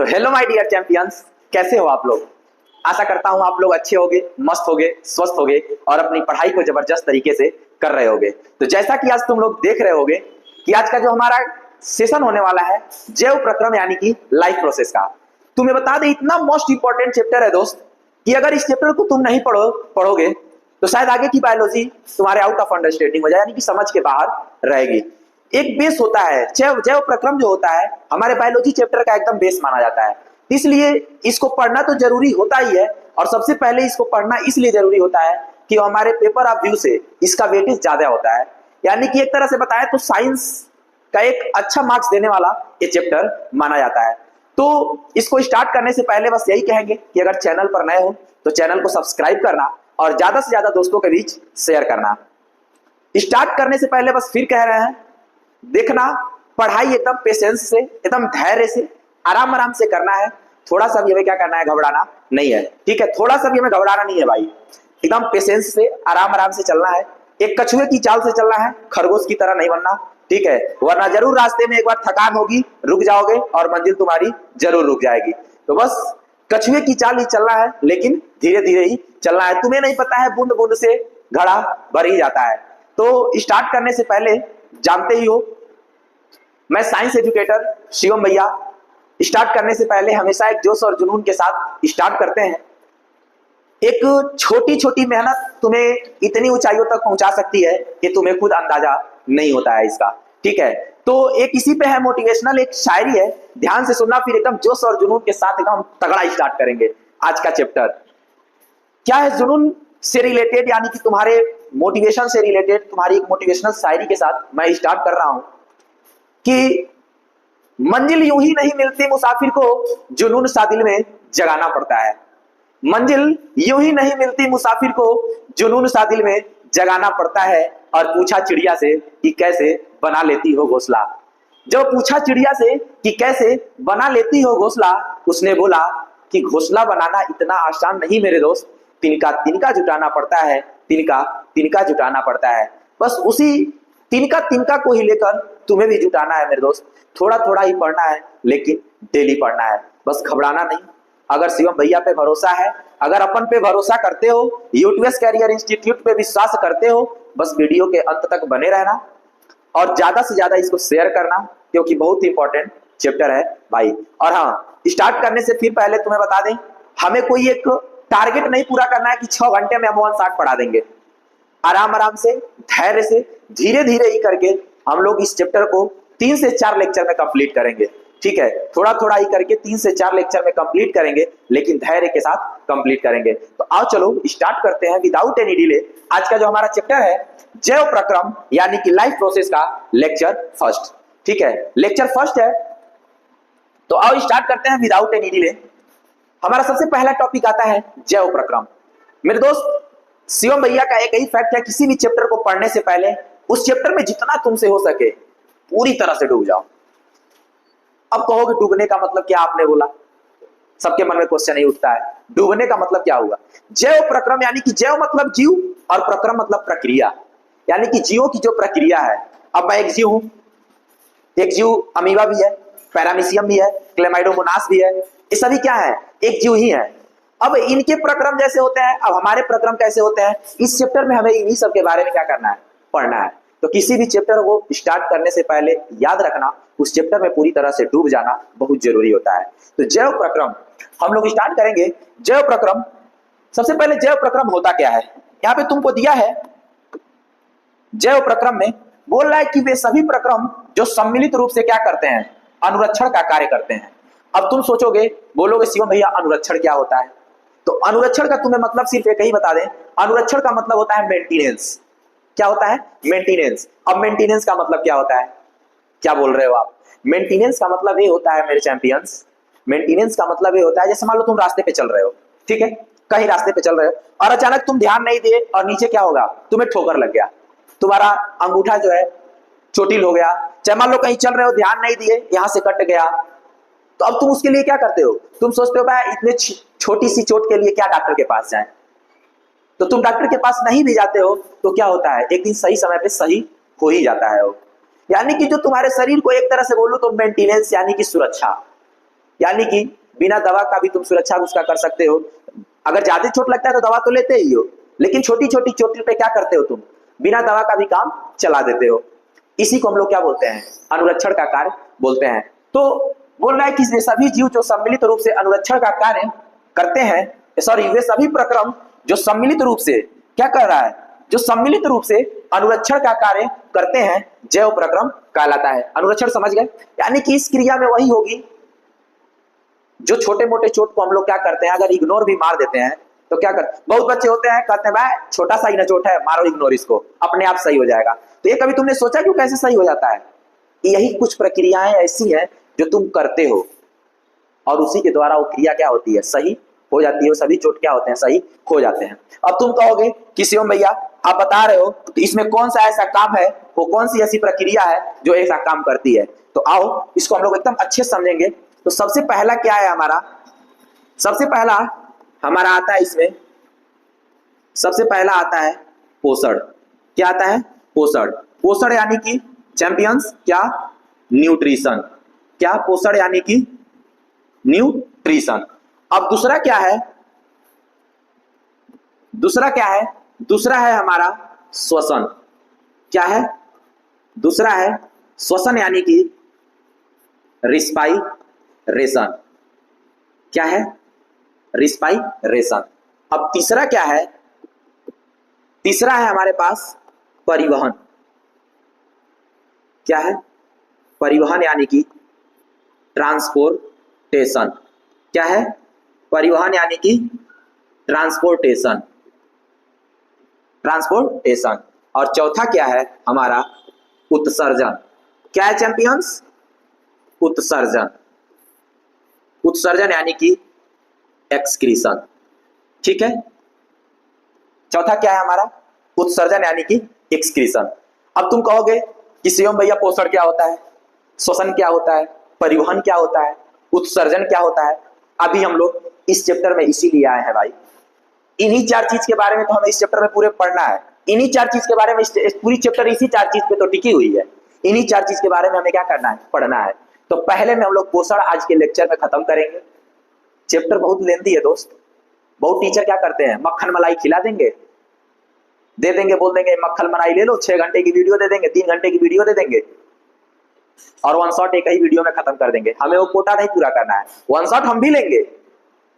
तो hello my dear champions, कैसे हो आप लोग। आशा करता हूं आप लोग अच्छे होगे, मस्त होगे, स्वस्थ होगे और अपनी पढ़ाई को जबरदस्त तरीके से कर रहे होगे। तो जैसा कि आज तुम लोग देख रहे होगे कि आज का जो हमारा सेशन होने वाला है जैव प्रक्रम यानी कि लाइफ प्रोसेस का, तुम्हें बता दे इतना मोस्ट इंपॉर्टेंट चैप्टर है दोस्त कि अगर इस चैप्टर को तुम नहीं पढ़ोगे तो शायद आगे की बायोलॉजी तुम्हारे आउट ऑफ अंडरस्टैंडिंग हो जाए, यानी कि समझ के बाहर रहेगी। एक बेस होता है जैव प्रक्रम जो होता है हमारे बायोलॉजी चैप्टर का एकदम बेस माना जाता है, इसलिए इसको पढ़ना तो जरूरी होता ही है। और सबसे पहले इसको पढ़ना इसलिए जरूरी होता है कि हमारे पेपर ऑफ व्यू से इसका वेटेज ज्यादा होता है, यानी कि एक तरह से बताएं तो साइंस का एक अच्छा मार्क्स देने वाला ये चैप्टर माना जाता है। तो इसको स्टार्ट करने से पहले बस यही कहेंगे कि अगर चैनल पर नए हो तो चैनल को सब्सक्राइब करना और ज्यादा से ज्यादा दोस्तों के बीच शेयर करना। स्टार्ट करने से पहले बस फिर कह रहे हैं, देखना पढ़ाई एकदम पेशेंस से, एकदम धैर्य से, आराम आराम से करना है। थोड़ा सा भी हमें क्या करना है, घबराना नहीं है, ठीक है। थोड़ा सा भी हमें घबराना नहीं है भाई, एकदम पेशेंस से आराम आराम से चलना है। एक कछुए की चाल से चलना है, खरगोश की तरह नहीं बनना, ठीक है। वरना जरूर रास्ते में एक बार थकान होगी, रुक जाओगे और मंजिल तुम्हारी जरूर रुक जाएगी। तो बस कछुए की चाल ही चलना है, लेकिन धीरे धीरे ही चलना है। तुम्हें नहीं पता है बूंद बूंद से घड़ा भर ही जाता है। तो स्टार्ट करने से पहले जानते ही हो मैं साइंस एजुकेटर शिवम भैया, स्टार्ट करने से पहले हमेशा एक जोश और जुनून के साथ स्टार्ट करते हैं। एक छोटी छोटी मेहनत तुम्हें इतनी ऊंचाइयों तक पहुंचा सकती है कि तुम्हें खुद अंदाजा नहीं होता है इसका, ठीक है। तो एक इसी पे है मोटिवेशनल एक शायरी है, ध्यान से सुनना, फिर एकदम जोश और जुनून के साथ एकदम तगड़ा स्टार्ट करेंगे आज का चैप्टर। क्या है जुनून से रिलेटेड, यानी कि तुम्हारे मोटिवेशन से रिलेटेड तुम्हारी एक मोटिवेशनल शायरी के साथ मैं स्टार्ट कर रहा हूं कि मंजिल यूं ही नहीं मिलती मुसाफिर को, जुनून सा दिल में जगाना पड़ता है। मंजिल यूं ही नहीं मिलती मुसाफिर को, जुनून सा दिल में जगाना पड़ता है। और पूछा चिड़िया से कि कैसे बना लेती हो घोंसला। जब पूछा चिड़िया से कि कैसे बना लेती हो घोंसला, उसने बोला कि घोंसला बनाना इतना आसान नहीं मेरे दोस्त, तिनका तिनका जुटाना पड़ता है, तिनका तिनका जुटाना पड़ता है। बस उसी तिनका तिनका को ही लेकर तुम्हें भी जुटाना है मेरे दोस्त। थोड़ा थोड़ा ही पढ़ना है, लेकिन डेली पढ़ना है, बस घबराना नहीं। अगर शिवम भैया पे भरोसा है, अगर अपन पे भरोसा करते हो, यूटीएस कैरियर इंस्टीट्यूट पे विश्वास करते हो, बस वीडियो के अंत तक बने रहना और ज्यादा से ज्यादा इसको शेयर करना, क्योंकि बहुत इंपॉर्टेंट चैप्टर है भाई। और हाँ, स्टार्ट करने से फिर पहले तुम्हें बता दें, हमें कोई एक टारगेट नहीं पूरा करना है कि 6 घंटे में हम 160 पढ़ा देंगे। आराम आराम से, धैर्य से, धीरे धीरे ही करके हम लोग इस चैप्टर को 3 से 4 लेक्चर में कंप्लीट करेंगे, ठीक है। थोड़ा थोड़ा ही करके 3 से 4 लेक्चर में कंप्लीट करेंगे, लेकिन धैर्य के साथ कंप्लीट करेंगे। तो आओ चलो स्टार्ट करते हैं विदाउट एनी डिले। आज का जो हमारा चैप्टर है जैव प्रक्रम यानी कि लाइफ प्रोसेस का लेक्चर फर्स्ट, ठीक है, लेक्चर फर्स्ट है। तो आओ स्टार्ट करते हैं विदाउट एनी डिले। हमारा सबसे पहला टॉपिक आता है जैव प्रक्रम। मेरे दोस्त, शिवम भैया का एक ही फैक्ट है, किसी भी चैप्टर को पढ़ने से पहले उस चैप्टर में जितना तुमसे हो सके पूरी तरह से डूब जाओ। अब कहोगे डूबने का मतलब क्या, आपने बोला, सबके मन में क्वेश्चन ही उठता है, डूबने का मतलब क्या हुआ। जैव प्रक्रम यानी कि जैव मतलब जीव और प्रक्रम मतलब प्रक्रिया, यानी कि जीवों की जो प्रक्रिया है। अब मैं एक जीव हूं, एक जीव अमीबा भी है, पैरामीशियम भी है, क्लेमाइडोमोनास भी है, ये सभी क्या है, एक जीव ही है। अब इनके प्रक्रम जैसे होते हैं, अब हमारे प्रक्रम कैसे होते हैं, इस चैप्टर में हमें इन्हीं सब के बारे में क्या करना है, पढ़ना है। तो किसी भी चैप्टर को स्टार्ट करने से पहले याद रखना, उस चैप्टर में पूरी तरह से डूब जाना बहुत जरूरी होता है। तो जैव प्रक्रम हम लोग स्टार्ट करेंगे। जैव प्रक्रम, सबसे पहले जैव प्रक्रम होता क्या है, यहाँ पे तुमको दिया है। जैव प्रक्रम में बोल रहा है कि वे सभी प्रक्रम जो सम्मिलित रूप से क्या करते हैं, अनुरक्षण का कार्य करते हैं। अब तुम सोचोगे, बोलोगे शिवम भैया अनुरक्षण क्या होता है। तो अनुरक्षण का तुम्हें मतलब सिर्फ एक ही बता दें, अनुरक्षण का मतलब होता है मेंटेनेंस। क्या होता है, मेंटेनेंस। अब मेंटेनेंस का मतलब क्या होता है, क्या बोल रहे हो आप। मेंटेनेंस का मतलब ये होता है मेरे चैंपियंस, मेंटेनेंस का मतलब ये होता है, जैसे मान लो तुम रास्ते पे चल रहे हो, ठीक है, कहीं रास्ते पे चल रहे हो और अचानक तुम ध्यान नहीं दिए और नीचे क्या होगा, तुम्हें ठोकर लग गया, तुम्हारा अंगूठा जो है चोटिल हो गया। चाहे मान लो कहीं चल रहे हो, ध्यान नहीं दिए, यहां से कट गया, तो अब तुम उसके लिए क्या करते हो, तुम सोचते हो भाई इतने छोटी सी चोट के लिए क्या डॉक्टर के पास जाएं। तो तुम डॉक्टर के पास नहीं भी जाते हो तो क्या होता है, एक दिन सही समय पे सही हो ही जाता है वो। यानी कि जो तुम्हारे शरीर को एक तरह से बोलूं तो मेंटेनेंस यानी कि सुरक्षा, यानी कि बिना दवा का भी तुम सुरक्षा उसका कर सकते हो। अगर ज्यादा चोट लगता है तो दवा तो लेते ही हो, लेकिन छोटी छोटी चोट पे क्या करते हो तुम, बिना दवा का भी काम चला देते हो। इसी को हम लोग क्या बोलते हैं, अनुरक्षण का कार्य बोलते हैं। तो बोल रहा है कि वे सभी जीव जो सम्मिलित रूप से अनुरक्षण का कार्य करते हैं, सॉरी वे सभी प्रक्रम जो सम्मिलित रूप से क्या कर रहा है, जो सम्मिलित रूप से अनुरक्षण का कार्य करते हैं, जैव प्रक्रम कहलाता है। अनुरक्षण समझ गए, यानी कि इस क्रिया में वही होगी जो छोटे मोटे चोट को हम लोग क्या करते हैं, अगर इग्नोर भी मार देते हैं तो क्या कर, बहुत बच्चे होते हैं कहते हैं भाई छोटा सा ही ना चोट है, मारो इग्नोर इसको, अपने आप सही हो जाएगा। तो ये कभी तुमने सोचा क्यों कैसे सही हो जाता है? यही कुछ प्रक्रियाएं ऐसी हैं जो तुम करते हो और उसी के द्वारा वो क्रिया क्या होती है, सही हो जाती है। सभी चोट क्या होते हैं, सही हो जाते हैं। अब तुम कहोगे कि शिवम भैया आप बता रहे हो तो इसमें कौन सा ऐसा काम है, वो कौन सी ऐसी प्रक्रिया है जो ऐसा काम करती है? तो आओ इसको हम लोग एकदम अच्छे समझेंगे। तो सबसे पहला क्या है हमारा, सबसे पहला हमारा आता है इसमें, सबसे पहला आता है पोषण। क्या आता है? पोषण। पोषण यानी कि चैंपियंस क्या, न्यूट्रिशन। क्या? पोषण यानी कि न्यूट्रिशन। अब दूसरा क्या है, दूसरा क्या है, दूसरा है हमारा श्वसन। क्या है? दूसरा है श्वसन यानी कि रिस्पाइरेशन। क्या है? रिस्पाइरेशन। अब तीसरा क्या है, तीसरा है हमारे पास परिवहन। क्या है? परिवहन यानी कि ट्रांसपोर्टेशन। क्या है? परिवहन यानी कि ट्रांसपोर्टेशन, ट्रांसपोर्टेशन। और चौथा क्या है हमारा, उत्सर्जन। क्या है चैंपियंस? उत्सर्जन। उत्सर्जन यानी कि एक्सक्रीशन। ठीक है, चौथा क्या है हमारा, उत्सर्जन यानी कि एक्सक्रीशन। अब तुम कहोगे कि शिवम भैया पोषण क्या होता है, श्वसन क्या होता है, परिवहन क्या होता है, उत्सर्जन क्या होता है? अभी हम लोग इस चैप्टर में इसीलिए आए हैं भाई, इन्हीं चार चीज के बारे में तो हमें इस चैप्टर में पूरे पढ़ना है। इन्हीं चार चीज के बारे में पूरी चैप्टर इसी चार चीज पे तो टिकी हुई है। इन्हीं चार चीज के बारे में हमें क्या करना है, पढ़ना है। तो पहले में हम लोग पोषण आज के लेक्चर में खत्म करेंगे। चैप्टर बहुत लेंथी है दोस्त, बहुत टीचर क्या करते हैं, मक्खन मलाई खिला देंगे, दे देंगे, बोल देंगे मक्खन मलाई ले लो, 6 घंटे की वीडियो दे देंगे, 3 घंटे की वीडियो दे देंगे और वन शॉट एक ही वीडियो में खत्म कर देंगे। हमें वो कोटा नहीं पूरा करना है। वन शॉट हम भी लेंगे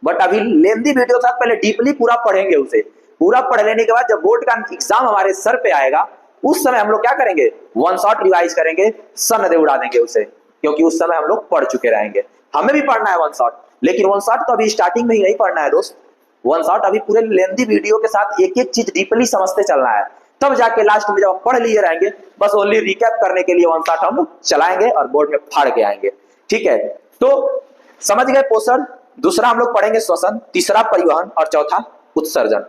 बट अभी लेंथी वीडियो के साथ पहले डीपली पूरा पढ़ेंगे उसे। पूरा पढ़ लेने के बाद जब बोर्ड का एग्जाम हमारे सर पे आएगा उस समय हम लोग क्या करेंगे, वन शॉट रिवाइज करेंगे, सन दे उड़ा देंगे उसे, क्योंकि उस समय हम लोग पढ़ चुके रहेंगे। हमें भी पढ़ना है वन शॉट, लेकिन वन शॉट तो अभी स्टार्टिंग में ही नहीं पढ़ना है दोस्त। वन शॉट अभी पूरे लेंथी वीडियो के साथ एक एक चीज डीपली समझते चलना है, तब जाके लास्ट में जब पढ़ लिए रहेंगे बस ओनली रिकैप करने के लिए वन शॉट हम चलाएंगे और बोर्ड में फाड़ के आएंगे। ठीक है, तो समझ गए पोषण, दूसरा हम लोग पढ़ेंगे श्वसन, तीसरा परिवहन और चौथा उत्सर्जन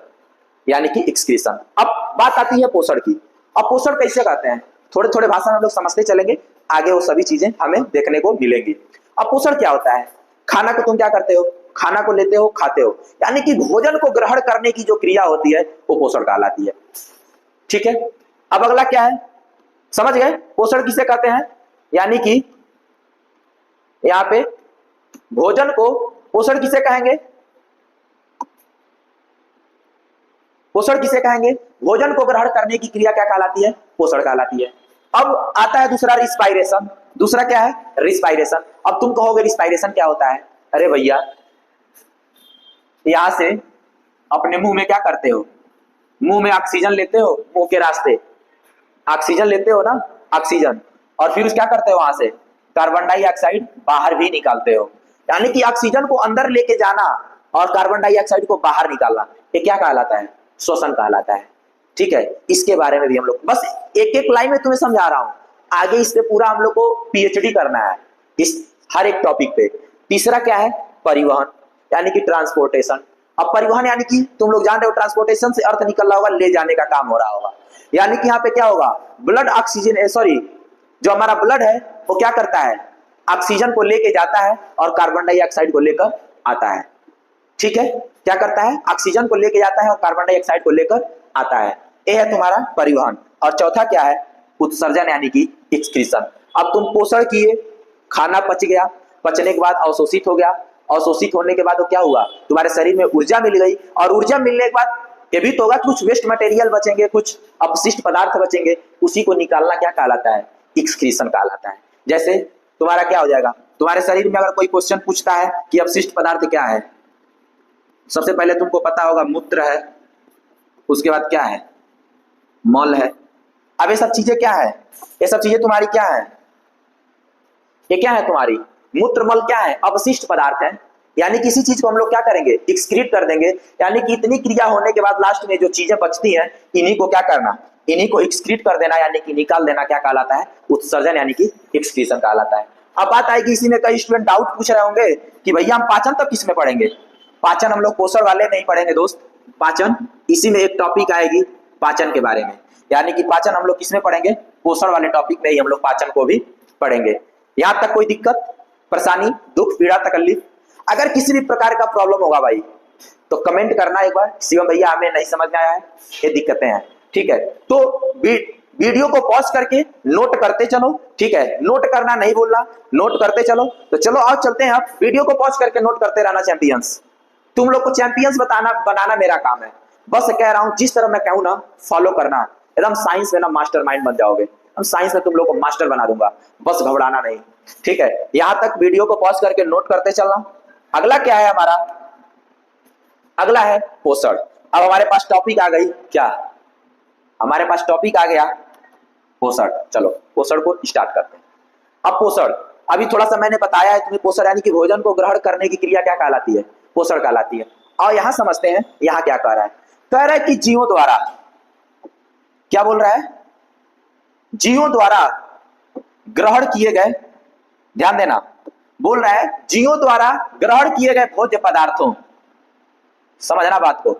यानी कि एक्सक्रीशन। अब बात आती है पोषण की। अब पोषण कैसे कहते हैं, थोड़े थोड़े भाषा में हम लोग समझते चलेंगे, आगे वो सभी चीजें हमें देखने को मिलेंगी। अब पोषण क्या होता है, खाना को तुम क्या करते हो, खाना को लेते हो, खाते हो, यानी कि भोजन को ग्रहण करने की जो क्रिया होती है वो पोषण कहलाती है। ठीक है, अब अगला क्या है, समझ गए पोषण किसे कहते हैं, यानी कि यहाँ पे भोजन को पोषण किसे कहेंगे, पोषण किसे कहेंगे, भोजन को ग्रहण करने की क्रिया क्या कहलाती है, पोषण कहलाती है। अब आता है दूसरा रिस्पायरेशन। दूसरा क्या है, रिस्पायरेशन। अब तुम कहोगे रिस्पायरेशन क्या होता है, अरे भैया यहां से अपने मुंह में क्या करते हो, मुंह में ऑक्सीजन लेते हो, मुंह के रास्ते ऑक्सीजन लेते हो ना, ऑक्सीजन, और फिर क्या करते हो, वहां से कार्बन डाइऑक्साइड बाहर भी निकालते हो। यानी कि ऑक्सीजन को अंदर लेके जाना और कार्बन डाइऑक्साइड को बाहर निकालना, ये क्या कहलाता है, श्वसन कहलाता है। ठीक है, इसके बारे में भी हम लोग बस एक एक लाइन में तुम्हें समझा रहा हूं, आगे इस पे पूरा हम लोग को पीएचडी करना है इस हर एक टॉपिक पे। तीसरा क्या है, परिवहन यानी कि ट्रांसपोर्टेशन। अब परिवहन यानी कि तुम लोग जान रहे हो, ट्रांसपोर्टेशन से अर्थ निकल रहा होगा, ले जाने का काम हो रहा होगा। यानी कि यहाँ पे क्या होगा, ब्लड ऑक्सीजन, सॉरी जो हमारा ब्लड है वो क्या करता है, ऑक्सीजन को लेके जाता है और कार्बन डाइऑक्साइड को लेकर आता है। ठीक है, क्या करता है, ऑक्सीजन को लेके जाता है और कार्बन डाइऑक्साइड को लेकर आता है। यह है तुम्हारा परिवहन। और चौथा क्या है, उत्सर्जन यानी कि एक्सक्रीशन। अब तुम पोषण किए, खाना पच गया, पचने के बाद अवशोषित हो गया, अवशोषित होने के बाद वो क्या हुआ, तुम्हारे शरीर में ऊर्जा मिल गई, और ऊर्जा मिलने के बाद ये भी तो होगा कुछ वेस्ट मटेरियल बचेंगे, कुछ अपशिष्ट पदार्थ बचेंगे, उसी को निकालना क्या कहलाता है, एक्सक्रीशन कहलाता है। जैसे तुम्हारा क्या हो जाएगा, तुम्हारे शरीर में अगर कोई क्वेश्चन पूछता है कि अपशिष्ट पदार्थ क्या है, सबसे पहले तुमको पता होगा मूत्र है, उसके बाद क्या है, मल है। अब ये सब चीजें क्या है, ये सब चीजें तुम्हारी क्या है, ये क्या है तुम्हारी, मूत्र मल क्या है, अपशिष्ट पदार्थ है। यानी किसी चीज को हम लोग क्या करेंगे, एक्सक्रीट कर देंगे, यानी कि इतनी क्रिया होने के बाद लास्ट में जो चीजें बचती हैं, इन्हीं को क्या करना, इन्हीं को एक्सक्रीट कर देना, यानी कि निकाल देना, क्या कहलाता है, उत्सर्जन, यानी कि एक्सक्रीशन कहलाता है। अब बात आएगी, इसी में कई स्टूडेंट डाउट पूछ रहे होंगे कि भैया हम पाचन तब किस में पढ़ेंगे, पाचन हम लोग पोषण वाले नहीं पढ़ेंगे दोस्त, पाचन इसी में एक टॉपिक आएगी पाचन के बारे में, यानी कि पाचन हम लोग किसमें पढ़ेंगे, पोषण वाले टॉपिक में ही हम लोग पाचन को भी पढ़ेंगे। यहां तक कोई दिक्कत, परेशानी, दुख, पीड़ा, तकलीफ, अगर किसी भी प्रकार का प्रॉब्लम होगा भाई तो कमेंट करना एक बार, शिवम भैया हमें नहीं समझ में आया है, ये दिक्कतें हैं, ठीक है। तो वीडियो को पॉज करके नोट करते चलो, ठीक है, नोट करना नहीं बोलना, नोट करते चलो। तो चलो आज चलते हैं, आप वीडियो को पॉज करके नोट करते रहना चैंपियंस, तुम लोग को चैंपियंस बनाना मेरा काम है, बस कह रहा हूं जिस तरह मैं कहूं ना फॉलो करना, एकदम साइंस में ना मास्टरमाइंड बन जाओगे, हम साइंस में तुम लोग को मास्टर बना दूंगा, बस घबराना नहीं, ठीक है। यहां तक वीडियो को पॉज करके नोट करते चलना। अगला क्या है हमारा, अगला है पोषण। अब हमारे पास टॉपिक आ गई क्या, हमारे पास टॉपिक आ गया पोषण। चलो पोषण को स्टार्ट करते हैं। अब पोषण, अभी थोड़ा सा मैंने बताया है तुम्हें, पोषण यानी कि भोजन को ग्रहण करने की क्रिया क्या कहलाती है, पोषण कहलाती है। और यहां समझते हैं यहां क्या कह रहा है, कह रहा है कि जीवों द्वारा, क्या बोल रहा है, जीवों द्वारा ग्रहण किए गए, ध्यान देना, बोल रहा है जीवों द्वारा ग्रहण किए गए भोज्य पदार्थों, समझना बात को,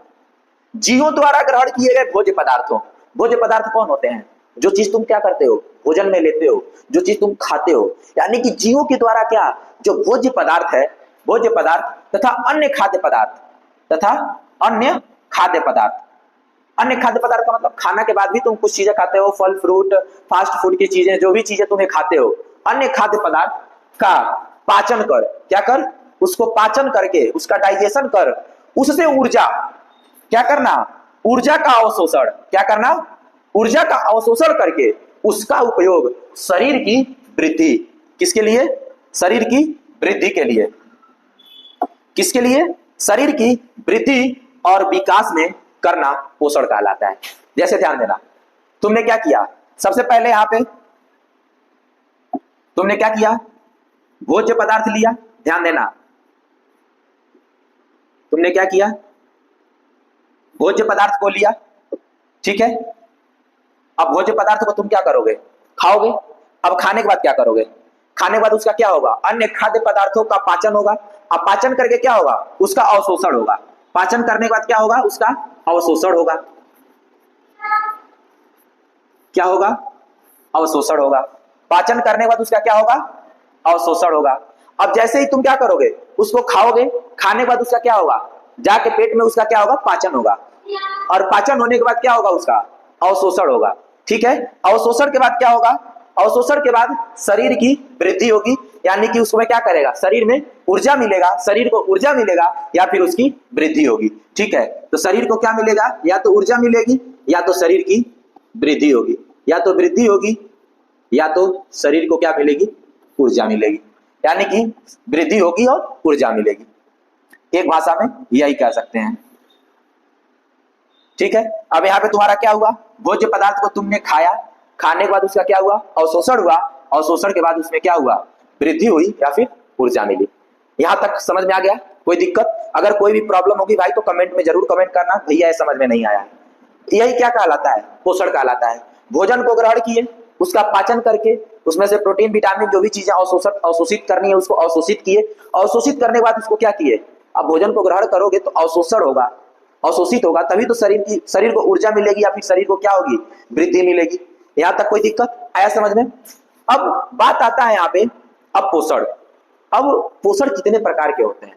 जीवों द्वारा ग्रहण किए गए भोज्य पदार्थों, भोज्य पदार्थ कौन होते हैं, जो चीज तुम क्या करते हो, भोजन में लेते हो, जो चीज तुम खाते हो, यानी कि जीवों के द्वारा क्या, जो भोज्य पदार्थ है, भोज्य पदार्थ तथा अन्य खाद्य पदार्थ, तथा अन्य खाद्य पदार्थ, अन्य खाद्य पदार्थ का मतलब खाना के बाद भी तुम कुछ चीजें खाते हो, फल फ्रूट, फास्ट फूड की चीजें, जो भी चीजें तुम्हें खाते हो, अन्य खाद्य पदार्थ का पाचन कर, क्या कर, उसको पाचन करके, उसका डाइजेशन कर, उससे ऊर्जा क्या करना, ऊर्जा का अवशोषण, क्या करना, ऊर्जा का अवशोषण करके उसका उपयोग शरीर की वृद्धि, किसके लिए, शरीर की वृद्धि के लिए, किसके लिए, शरीर की वृद्धि और विकास में करना पोषण कहलाता है। जैसे ध्यान देना, तुमने क्या किया, सबसे पहले यहां पे तुमने क्या किया, भोज्य पदार्थ लिया, ध्यान देना, तुमने क्या किया, भोज्य पदार्थ को लिया, ठीक है। अब भोज्य पदार्थ को तुम क्या करोगे, खाओगे। अब खाने के बाद क्या करोगे, खाने के बाद उसका क्या होगा, अन्य खाद्य पदार्थों का पाचन होगा। अब पाचन करके क्या होगा, उसका अवशोषण होगा। पाचन करने के बाद क्या होगा, उसका अवशोषण होगा। क्या होगा, अवशोषण होगा। पाचन करने के बाद उसका क्या होगा, अवशोषण होगा। अब जैसे ही तुम क्या करोगे, उसको खाओगे, खाने के बाद उसका क्या होगा, जाके पेट में उसका क्या होगा, पाचन होगा। और पाचन होने के बाद क्या होगा, उसका अवशोषण होगा, ठीक है। अवशोषण के बाद क्या होगा, अवशोषण के बाद शरीर की वृद्धि होगी, यानी कि उसमें क्या करेगा, शरीर में ऊर्जा मिलेगा, शरीर को ऊर्जा मिलेगा या फिर उसकी वृद्धि होगी, ठीक है। तो शरीर को क्या मिलेगा, या तो ऊर्जा मिलेगी या तो शरीर की वृद्धि होगी, या तो वृद्धि होगी या तो शरीर को क्या मिलेगी, ऊर्जा मिलेगी, यानी कि वृद्धि होगी और ऊर्जा मिलेगी, एक भाषा में यही कह सकते हैं, ठीक है। अब यहाँ पे तुम्हारा क्या हुआ, भोज्य पदार्थ को तुमने खाया, खाने के बाद उसका क्या हुआ, अवशोषण हुआ, अवशोषण के बाद उसमें क्या हुआ, वृद्धि हुई या फिर ऊर्जा मिली। यहां तक समझ में आ गया, कोई दिक्कत, अगर कोई भी प्रॉब्लम होगी भाई तो कमेंट में जरूर कमेंट करना, भैया ये समझ में नहीं आया। यही क्या कहलाता है, पोषण कहलाता है। भोजन को ग्रहण किए, उसका पाचन करके उसमें से प्रोटीन विटामिन जो भी चीजें अवशोषित करनी है उसको अवशोषित किए, अवशोषित करने के बाद उसको क्या किए, अब भोजन को ग्रहण करोगे तो अवशोषण होगा, अवशोषित होगा, तभी तो शरीर को ऊर्जा मिलेगी या फिर शरीर को क्या होगी, वृद्धि मिलेगी। यहां तक कोई दिक्कत आया समझ में। अब बात आता है यहाँ पे, अब पोषण, अब पोषण कितने प्रकार के होते हैं,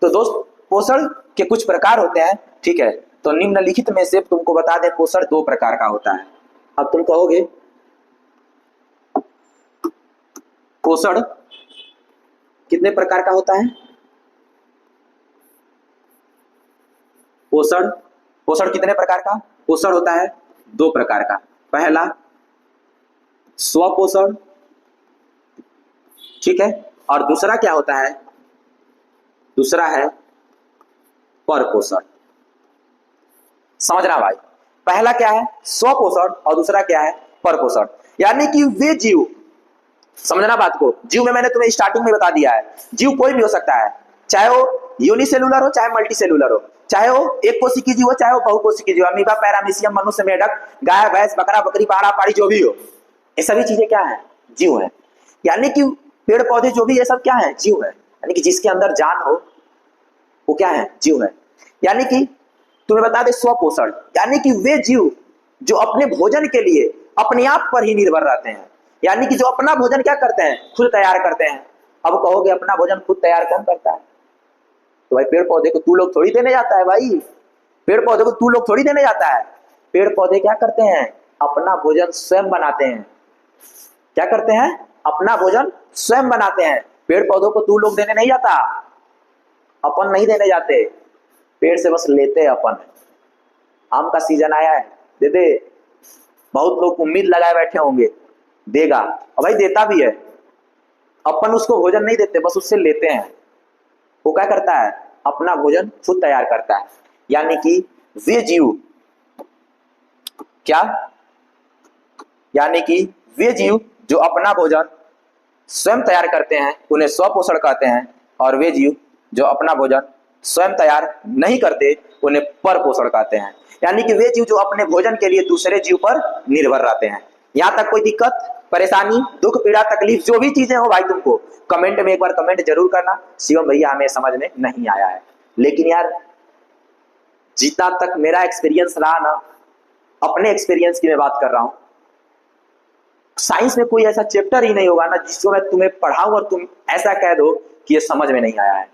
तो दोस्त पोषण के कुछ प्रकार होते हैं, ठीक है। तो निम्नलिखित में से तुमको बता दें, पोषण 2 प्रकार का होता है। अब तुम कहोगे पोषण कितने प्रकार का होता है? पोषण, पोषण कितने प्रकार का? पोषण होता है 2 प्रकार का। पहला स्वपोषण, ठीक है, और दूसरा क्या होता है? दूसरा है परपोषण। समझना भाई, पहला क्या है? स्वपोषण और दूसरा क्या है? परपोषण। यानी कि वे जीव, समझना बात को, जीव में मैंने तुम्हें स्टार्टिंग में बता दिया है, जीव कोई भी हो सकता है, चाहे वो यूनिसेलुलर हो चाहे मल्टीसेलुलर हो, चाहे वो एक कोशिकीय जीव हो चाहे वो बहुकोशिकीय जीव, अमीबा, पैरामीशियम, मनुष्य, मेढक, गाय, भैंस, बकरा, बकरी, पाड़ा, पाड़ी, जो भी हो, ये सभी चीजें क्या है? जीव है। यानी कि पेड़ पौधे जो भी ये सब क्या है? जीव है। यानी कि जिसके अंदर जान हो वो क्या है? जीव है। यानी कि तुम्हें बता दे स्वपोषण, यानी कि वे जीव जो अपने भोजन के लिए अपने आप पर ही निर्भर रहते हैं, यानी कि जो अपना भोजन क्या करते हैं? खुद तैयार करते हैं। अब कहोगे अपना भोजन खुद तैयार कौन करता है? तो भाई पेड़ पौधे को तू लोग थोड़ी देने जाता है भाई, पेड़ पौधे को तू लोग थोड़ी देने जाता है। पेड़ पौधे क्या करते हैं? अपना भोजन स्वयं बनाते हैं। क्या करते हैं? अपना भोजन स्वयं बनाते हैं। पेड़ पौधों को तू लोग देने नहीं जाता, अपन नहीं देने जाते, पेड़ से बस लेते हैं अपन। आम का सीजन आया है, दे दे, बहुत लोग उम्मीद लगाए बैठे होंगे देगा, और भाई देता भी है। अपन उसको भोजन नहीं देते, बस उससे लेते हैं। वो क्या करता है? अपना भोजन खुद तैयार करता है। यानी कि वे जीव क्या, यानी कि वे जीव जो अपना भोजन स्वयं तैयार करते हैं उन्हें स्वपोषण कहते हैं, और वे जीव जो अपना भोजन स्वयं तैयार नहीं करते उन्हें परपोषण कहते हैं। यानी कि वे जीव जो अपने भोजन के लिए दूसरे जीव पर निर्भर रहते हैं। यहां तक कोई दिक्कत, परेशानी, दुख, पीड़ा, तकलीफ जो भी चीजें हो भाई, तुमको कमेंट में एक बार कमेंट जरूर करना, शिवम भैया हमें समझ में नहीं आया है। लेकिन यार जितना तक मेरा एक्सपीरियंस रहा ना, अपने एक्सपीरियंस की मैं बात कर रहा हूं, साइंस में कोई ऐसा चैप्टर ही नहीं होगा ना जिसको मैं तुम्हें पढ़ाऊं और तुम ऐसा कह दो कि ये समझ में नहीं आया है।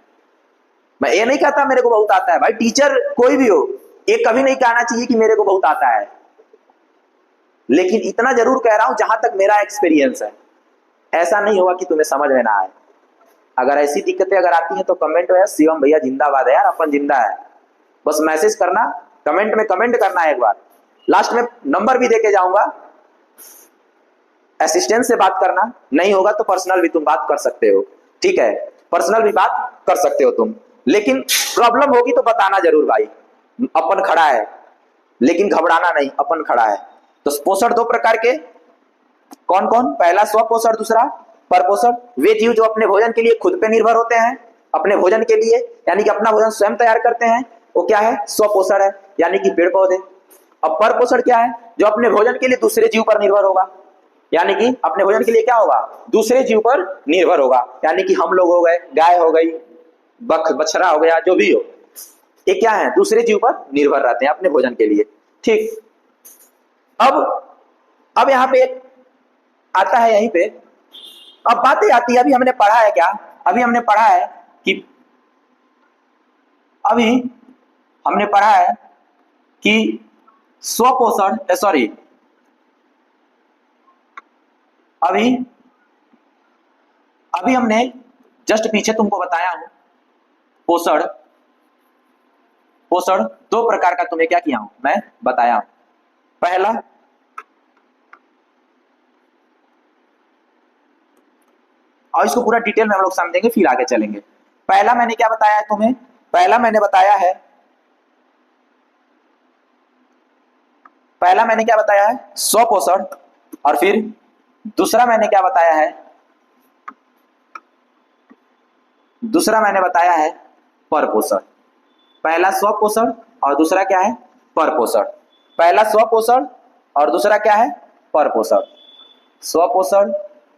मैं ये नहीं कहता मेरे को बहुत आता है भाई, टीचर कोई भी हो, ये कभी नहीं कहना चाहिए कि मेरे को बहुत आता है, लेकिन इतना जरूर कह रहा हूं जहां तक मेरा एक्सपीरियंस है, ऐसा नहीं होगा कि तुम्हें समझ में ना आए। अगर ऐसी दिक्कतें अगर आती हैं तो कमेंट में शिवम भैया जिंदाबाद है यार, अपन जिंदा है, बस मैसेज करना, कमेंट में कमेंट करना है। एक बार लास्ट में नंबर भी देके जाऊंगा, असिस्टेंट से बात करना, नहीं होगा तो पर्सनल भी तुम बात कर सकते हो, ठीक है, पर्सनल भी बात कर सकते हो तुम, लेकिन प्रॉब्लम होगी तो बताना जरूर भाई। अपन खड़ा है, लेकिन घबराना नहीं, अपन खड़ा है। तो पोषण 2 प्रकार के, कौन कौन? पहला स्वपोषण, दूसरा परपोषण। वे जीव जो अपने भोजन के लिए खुद पे निर्भर होते हैं, अपने भोजन के लिए, यानी कि अपना भोजन स्वयं तैयार करते हैं, वो क्या है? स्वपोषण है, यानी कि पेड़ पौधे। अब परपोषण क्या है? जो अपने भोजन के लिए दूसरे जीव पर निर्भर होगा, यानी कि अपने भोजन के लिए क्या होगा? दूसरे जीव पर निर्भर होगा, यानी कि हम लोग हो गए, गाय हो गई, बछड़ा हो गया, जो भी हो, ये क्या है? दूसरे जीव पर निर्भर रहते हैं अपने भोजन के लिए, ठीक। अब यहाँ पे आता है, यहीं पे अब बातें आती है। अभी हमने पढ़ा है क्या? अभी हमने पढ़ा है कि अभी हमने पढ़ा है कि स्वपोषण, सॉरी, अभी अभी हमने जस्ट पीछे तुमको बताया हूं, पोषण, पोषण 2 प्रकार का तुम्हें क्या किया हूं? मैं बताया हूं। पहला, और इसको पूरा डिटेल में हम लोग समझेंगे फिर आगे चलेंगे। पहला मैंने क्या बताया है तुम्हें? पहला मैंने बताया है, पहला मैंने क्या बताया है? स्वपोषण। और फिर दूसरा मैंने क्या बताया है? दूसरा मैंने बताया है परपोषण। पहला स्वपोषण और दूसरा क्या है? परपोषण। पहला स्वपोषण और दूसरा क्या है? परपोषण। स्वपोषण,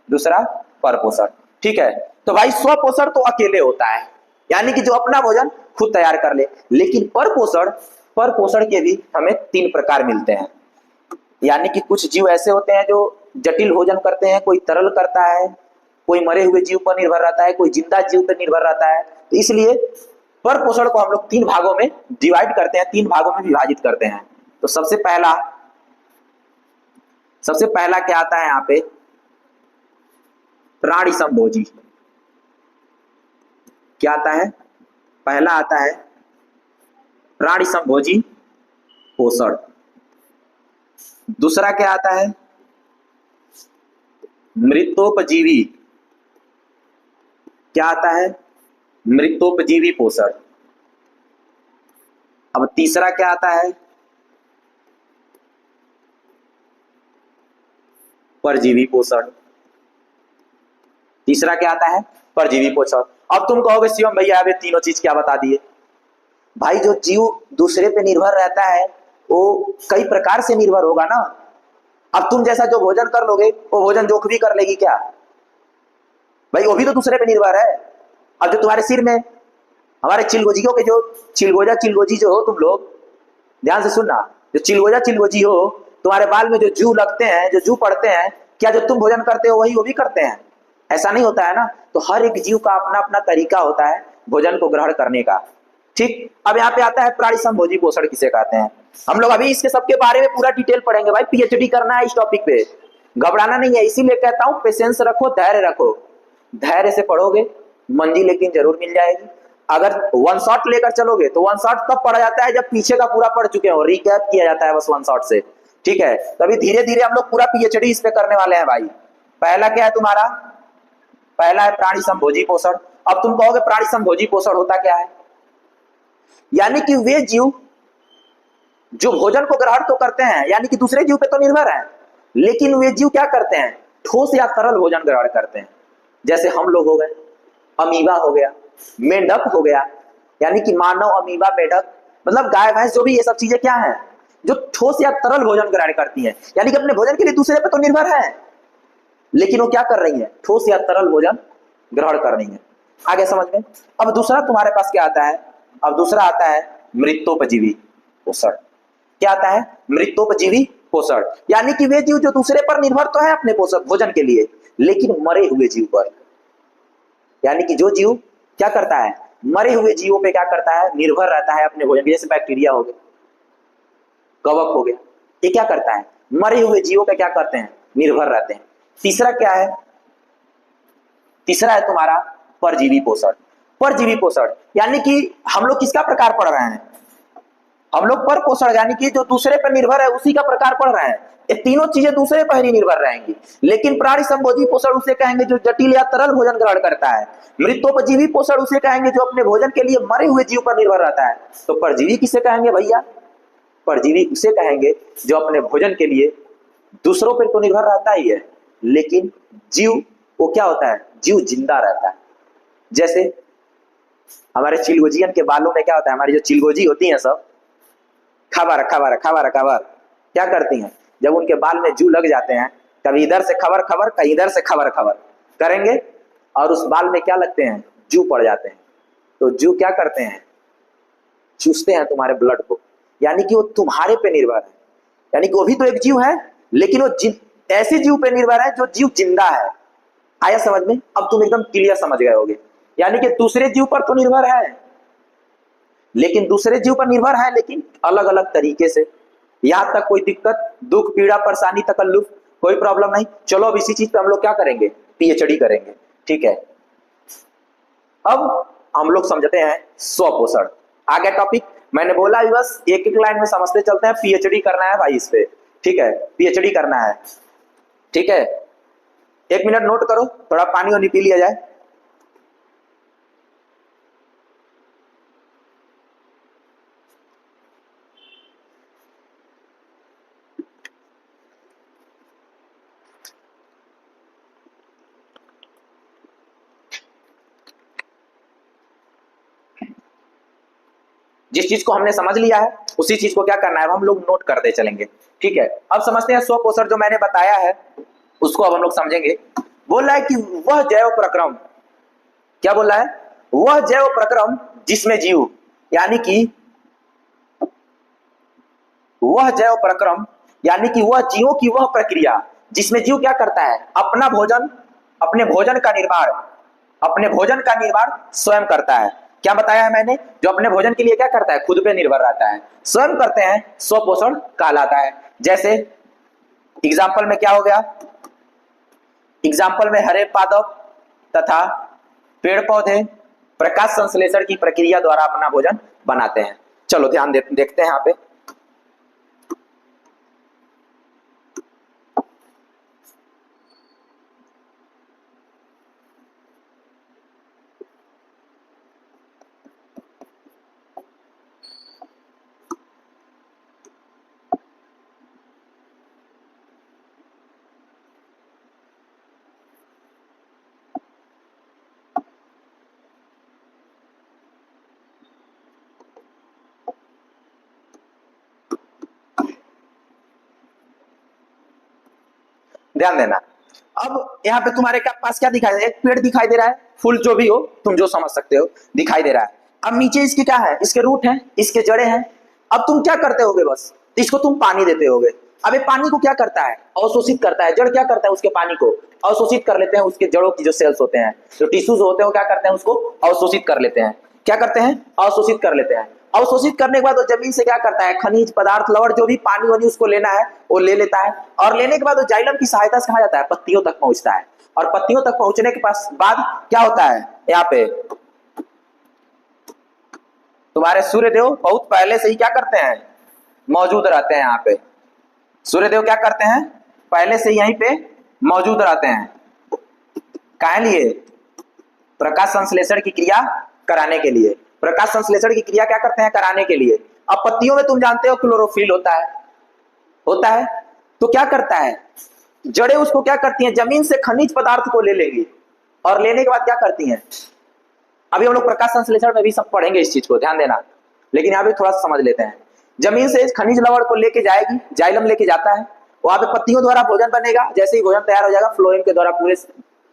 दूसरा परपोषण, ठीक है। तो भाई स्वपोषण तो अकेले होता है, यानी कि जो अपना भोजन खुद तैयार कर ले, लेकिन परपोषण, परपोषण के भी हमें 3 प्रकार मिलते हैं। यानी कि कुछ जीव ऐसे होते हैं जो जटिल भोजन करते हैं, कोई तरल करता है, कोई मरे हुए जीव पर निर्भर रहता है, कोई जिंदा जीव पर निर्भर रहता है। तो इसलिए परपोषण को हम लोग 3 भागों में डिवाइड करते हैं, 3 भागों में विभाजित करते हैं। तो सबसे पहला क्या आता है यहाँ पे? प्राणी संभोजी। क्या आता है? पहला आता है प्राणी संभोजी पोषण। दूसरा क्या आता है? मृतोपजीवी। क्या आता है? मृतोपजीवी पोषण। अब तीसरा क्या आता है? परजीवी पोषण। तीसरा क्या आता है? परजीवी पोषण। अब तुम कहोगे शिवम भैया अब ये तीनों चीज क्या बता दिए? भाई जो जीव दूसरे पे निर्भर रहता है वो कई प्रकार से निर्भर होगा ना। अब तुम जैसा जो भोजन कर लोगे वो भोजन जोख भी कर लेगी क्या? भाई वो भी तो दूसरे पे निर्भर है। अब जो तुम्हारे सिर में हमारे चिलगोजियों के जो चिलगोजी जो हो तुम लोग, ध्यान से सुनना, जो चिलगोजी हो, तुम्हारे बाल में जो जू लगते हैं, जो जू पड़ते हैं, क्या जो तुम भोजन करते हो वही वो भी करते हैं? ऐसा नहीं होता है ना। तो हर एक जीव का अपना अपना तरीका होता है भोजन को ग्रहण करने का। ठीक, अब यहाँ पे आता है प्राणी संभोजी पोषण किसे कहते हैं। हम लोग अभी इसके सबके बारे में पूरा डिटेल पढ़ेंगे भाई, पीएचडी करना है इस टॉपिक पे, घबराना नहीं है। इसीलिए कहता हूं पेशेंस रखो, धैर्य रखो, धैर्य से पढ़ोगे मंजिल लेकिन जरूर मिल जाएगी। अगर वन शॉट लेकर चलोगे तो वन शॉट तब पढ़ा जाता है जब पीछे का पूरा पढ़ चुके हो, रिकैप किया जाता है बस वन शॉट से। ठीक है, तभी धीरे धीरे हम लोग पूरा पीएचडी इस पे करने वाले हैं भाई। पहला क्या है तुम्हारा? पहला है प्राणी संभोजी पोषण। अब तुम कहोगे प्राणी संभोजी पोषण होता क्या है? यानी कि वे जीव जो भोजन को ग्रहण तो करते हैं, यानी कि दूसरे जीव पे तो निर्भर है, लेकिन वे जीव क्या करते हैं? ठोस या तरल भोजन ग्रहण करते हैं। जैसे हम लोग हो गए, अमीबा हो गया, मेंढक हो गया, यानी कि मानव, अमीबा, मेंढक, मतलब गाय भैंस, जो भी ये सब चीजें क्या है जो ठोस या तरल भोजन ग्रहण करती हैं, यानी कि अपने भोजन के लिए दूसरे पे तो निर्भर है, लेकिन वो क्या कर रही है? ठोस या तरल भोजन ग्रहण कर रही है। आगे समझ में। अब दूसरा तुम्हारे पास क्या आता है? अब दूसरा आता है मृतोपजीवी पोषण। क्या आता है? मृतोपजीवी पोषण, यानी कि वे जीव जो दूसरे पर निर्भर तो है अपने पोषण भोजन के लिए, लेकिन मरे हुए जीव पर, यानी कि जो जीव क्या करता है? मरे हुए जीवों पे क्या करता है? निर्भर रहता है अपने भोजन। जैसे बैक्टीरिया हो गया, कवक हो गया, ये क्या करता है? मरे हुए जीवों पे क्या करते हैं? निर्भर रहते हैं। तीसरा क्या है? तीसरा है तुम्हारा परजीवी पोषण। परजीवी पोषण यानी कि हम लोग किसका प्रकार पढ़ रहे हैं? हम लोग पर पोषण, यानी कि जो दूसरे पर निर्भर है उसी का प्रकार पढ़ रहे हैं। ये तीनों चीजें दूसरे पर ही निर्भर रहेंगी, लेकिन प्राणी संभोजी पोषण उसे कहेंगे जो जटिल या तरल भोजन ग्रहण करता है। मृतोपजीवी पोषण उसे कहेंगे जो अपने भोजन के लिए मरे हुए जीव पर निर्भर रहता है। तो परजीवी किसे कहेंगे भैया? परजीवी उसे कहेंगे जो अपने भोजन के लिए दूसरों पर तो निर्भर रहता ही है, लेकिन जीव वो क्या होता है? जीव जिंदा रहता है। जैसे हमारे चिलगोजियन के बालों में क्या होता है? हमारी जो चिलगोजी होती है सब खबर खबर खबर खबर क्या करती हैं? जब उनके बाल में जू लग जाते हैं, कभी इधर से खबर खबर, कहीं इधर से खबर खबर करेंगे, और उस बाल में क्या लगते हैं? जू पड़ जाते हैं। तो जू क्या करते हैं? चूसते हैं तुम्हारे ब्लड को, यानी कि वो तुम्हारे पे निर्भर है। यानी कि वो भी तो एक जीव है, लेकिन वो ऐसे जीव पे निर्भर है जो जीव जिंदा है। आया समझ में? अब तुम एकदम क्लियर समझ गए होगे। यानी कि दूसरे जीव पर तो निर्भर है, लेकिन दूसरे जीव पर निर्भर है लेकिन अलग अलग तरीके से। यहां तक कोई दिक्कत, दुख, पीड़ा, परेशानी, तकल्लुफ, कोई प्रॉब्लम नहीं। चलो अब इसी चीज पे हम लोग क्या करेंगे? पीएचडी करेंगे। ठीक है, अब हम लोग समझते हैं स्वपोषण। आगे टॉपिक मैंने बोला भी, बस एक एक लाइन में समझते चलते हैं। पीएचडी करना है भाई इस पे, ठीक है, पीएचडी करना है। ठीक है, एक मिनट नोट करो, थोड़ा पानी वानी पी लिया जाए। जिस चीज को हमने समझ लिया है उसी चीज को क्या करना है? हम लोग नोट करते चलेंगे। ठीक है, अब समझते हैं स्वपोषण जो मैंने बताया है उसको अब हम लोग समझेंगे। बोल रहा है कि वह जैव प्रक्रम, क्या बोल रहा है? वह जैव प्रक्रम जिसमें जीव, यानी कि वह जैव प्रक्रम यानी कि वह जीवों की वह प्रक्रिया जिसमें जीव क्या करता है? अपना भोजन, अपने भोजन का निर्माण, अपने भोजन का निर्माण स्वयं करता है। क्या बताया है मैंने? जो अपने भोजन के लिए क्या करता है? खुद पे निर्भर रहता है, स्वयं करते हैं, स्वपोषण कहलाता है। जैसे एग्जाम्पल में क्या हो गया? एग्जाम्पल में हरे पादप तथा पेड़ पौधे, प्रकाश संश्लेषण की प्रक्रिया द्वारा अपना भोजन बनाते हैं। चलो ध्यान देखते हैं यहाँ पे। ध्यान देना। अब यहाँ पे तुम्हारे पास क्या दिखाई दे रहा है? एक पेड़ दिखाई दे रहा है, फूल जो भी हो तुम जो समझ सकते हो दिखाई दे रहा है। अब नीचे इसके क्या है? इसके रूट हैं, इसके जड़ें हैं। अब तुम क्या करते होगे? बस इसको तुम पानी देते होगे। अब ये पानी को क्या करता है? अवशोषित करता है। जड़ क्या करता है? उसके पानी को अवशोषित कर लेते हैं। उसके जड़ों की जो सेल्स होते हैं, जो टिश्यूज होते हैं, वो क्या करते हैं? उसको अवशोषित कर लेते हैं। क्या करते हैं? अवशोषित कर लेते हैं। अवशोषित करने के बाद वो जमीन से क्या करता है? खनिज पदार्थ, लवण, जो भी पानी वानी उसको लेना है वो ले लेता है। और लेने के बाद वो जाइलम की सहायता से कहा जाता है पत्तियों तक पहुंचता है। और पत्तियों तक पहुंचने के बाद क्या होता है? यहाँ पे तुम्हारे सूर्यदेव बहुत पहले से ही क्या करते हैं? मौजूद रहते हैं। यहाँ पे सूर्यदेव क्या करते हैं? पहले से यहीं पे मौजूद रहते हैं। काहे लिए? प्रकाश संश्लेषण की क्रिया कराने के लिए। प्रकाश संश्लेषण की क्रिया क्या करते हैं? कराने के लिए। अब पत्तियों में तुम जानते हो क्लोरोफिल होता है। तो क्या करता है? जड़ें उसको क्या करती हैं? जमीन से खनिज पदार्थ को ले लेंगी और लेने के बाद क्या करती हैं? अभी हम लोग प्रकाश संश्लेषण में भी सब पढ़ेंगे इस चीज को, ध्यान देना, लेकिन यहाँ पे थोड़ा सा समझ लेते हैं। जमीन से खनिज लवण को लेके जाएगी, जाइलम लेके जाता है, वहां पे पत्तियों द्वारा भोजन बनेगा। जैसे ही भोजन तैयार हो जाएगा, फ्लोएम के द्वारा पूरे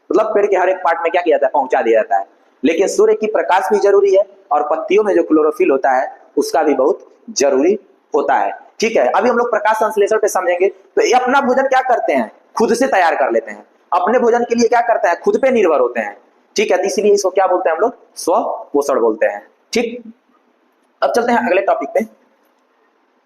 मतलब पेड़ के हर एक पार्ट में क्या किया जाता है? पहुंचा दिया जाता है। लेकिन सूर्य की प्रकाश भी जरूरी है और पत्तियों में जो क्लोरोफिल होता है उसका भी बहुत जरूरी होता है। ठीक है, अभी हम लोग प्रकाश संश्लेषण पे समझेंगे। तो ये अपना भोजन क्या करते हैं? खुद से तैयार कर लेते हैं। अपने भोजन के लिए क्या करते हैं? खुद पे निर्भर होते हैं। ठीक है, इसीलिए इसको क्या बोलते हैं हम लोग? स्व पोषण बोलते हैं। ठीक, अब चलते हैं अगले टॉपिक पे।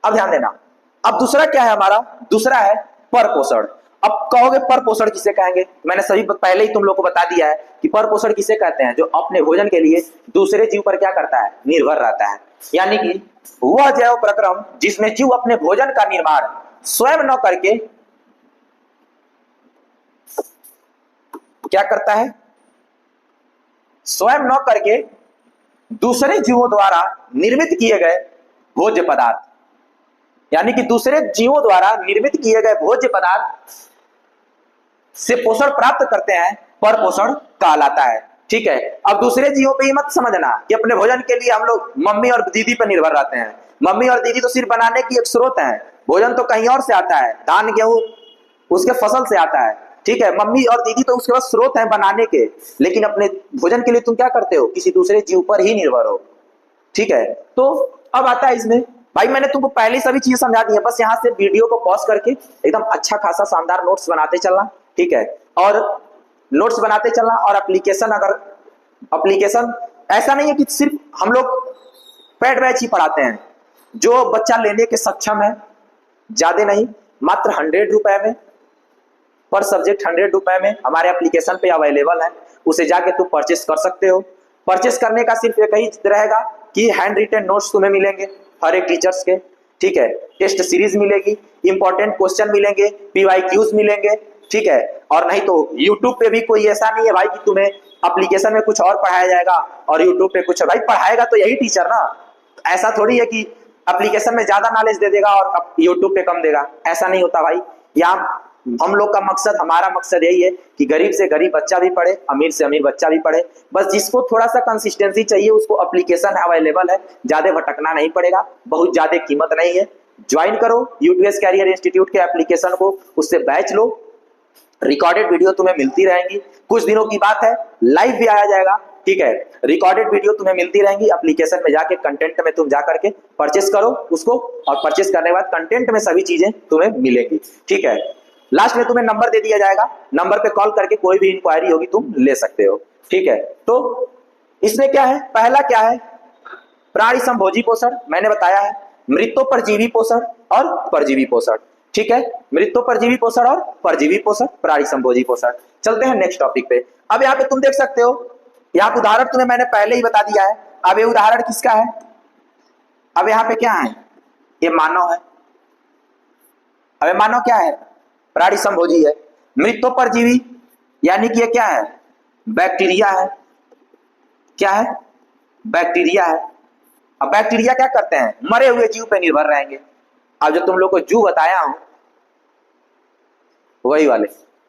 अब ध्यान देना, अब दूसरा क्या है हमारा? दूसरा है पर पोषण। अब कहोगे पर पोषण किसे कहेंगे? मैंने सभी पहले ही तुम लोग को बता दिया है कि पर पोषण किसे कहते हैं? जो अपने भोजन के लिए दूसरे जीव पर क्या करता है? निर्भर रहता है। यानी कि वह जैव प्रक्रम जिसमें जीव अपने भोजन का निर्माण स्वयं न करके क्या करता है? स्वयं न करके दूसरे जीवों द्वारा निर्मित किए गए भोज्य पदार्थ, यानी कि दूसरे जीवों द्वारा निर्मित किए गए भोज्य पदार्थ से पोषण प्राप्त करते हैं, पर पोषण कहलाता है। ठीक है, अब दूसरे जीवों पे ही मत समझना कि अपने भोजन के लिए हम लोग मम्मी और दीदी पर निर्भर रहते हैं। मम्मी और दीदी तो सिर्फ बनाने की एक स्रोत है, भोजन तो कहीं और से आता है, धान गेहूं उसके फसल से आता है। ठीक है, मम्मी और दीदी तो उसके बाद स्रोत है बनाने के, लेकिन अपने भोजन के लिए तुम क्या करते हो? किसी दूसरे जीव पर ही निर्भर हो। ठीक है, तो अब आता है इसमें, भाई मैंने तुमको पहले सभी चीजें समझा दी है, बस यहाँ से वीडियो को पॉज करके एकदम अच्छा खासा शानदार नोट्स बनाते चलना। ठीक है, और नोट्स बनाते चलना। और एप्लीकेशन, अगर एप्लीकेशन ऐसा नहीं है कि सिर्फ हम लोग पेड बैच ही पढ़ाते हैं। जो बच्चा लेने के सक्षम है, ज्यादा नहीं, मात्र 100 रुपए में पर सब्जेक्ट, 100 रुपए में हमारे एप्लीकेशन पे अवेलेबल है। उसे जाके तुम परचेस कर सकते हो। परचेस करने का सिर्फ एक ही रहेगा कि हैंड रिटन नोट्स तुम्हें मिलेंगे हर एक टीचर्स के। ठीक है, टेस्ट सीरीज मिलेगी, इंपॉर्टेंट क्वेश्चन मिलेंगे, PYQs मिलेंगे। ठीक है, और नहीं तो यूट्यूब पे भी कोई ऐसा नहीं है भाई कि तुम्हें एप्लीकेशन में कुछ और पढ़ाया जाएगा और यूट्यूब पे कुछ, भाई पढ़ाएगा तो यही टीचर ना। ऐसा थोड़ी है कि एप्लीकेशन में ज्यादा नॉलेज दे देगा और यूट्यूब पे कम देगा, ऐसा नहीं होता भाई। यहाँ हम लोग का मकसद, हमारा मकसद यही है कि गरीब से गरीब बच्चा भी पढ़े, अमीर से अमीर बच्चा भी पढ़े। बस जिसको थोड़ा सा कंसिस्टेंसी चाहिए उसको एप्लीकेशन अवेलेबल है, ज्यादा भटकना नहीं पड़ेगा, बहुत ज्यादा कीमत नहीं है। ज्वाइन करो यूटीएस कैरियर इंस्टीट्यूट के एप्लीकेशन को, उससे बैच लो, रिकॉर्डेड वीडियो तुम्हें मिलती रहेंगी। कुछ दिनों की बात है, लाइव भी आया जाएगा। ठीक है, रिकॉर्डेड वीडियो तुम्हें मिलती रहेंगी। एप्लीकेशन में जाके कंटेंट में तुम जाकर के परचेस करो उसको, और परचेस करने के बाद कंटेंट में सभी चीजें तुम्हें मिलेंगी। ठीक है, लास्ट में तुम्हें नंबर दे दिया जाएगा, नंबर पे कॉल करके कोई भी इंक्वायरी होगी तुम ले सकते हो। ठीक है, तो इसमें क्या है? पहला क्या है? प्राणी संभोजी पोषण, मैंने बताया है, मृतोपरजीवी पोषण और परजीवी पोषण। ठीक है, मृतोपरजीवी पोषण और परजीवी पोषण, प्राणी संभोजी पोषण। चलते हैं नेक्स्ट टॉपिक पे। अब यहाँ पे तुम देख सकते हो यहाँ पे उदाहरण तुम्हें मैंने पहले ही बता दिया है। अब ये उदाहरण किसका है? अब यहाँ पे क्या है? ये मानव है। अब ये मानव क्या है? प्राणी संभोजी है। मृतोपरजीवी यानी कि ये क्या है? बैक्टीरिया है। क्या है? बैक्टीरिया है। अब बैक्टीरिया क्या करते हैं? मरे हुए जीव पे निर्भर रहेंगे। अब जो तुम लोग को जू बताया हूं, वही वाले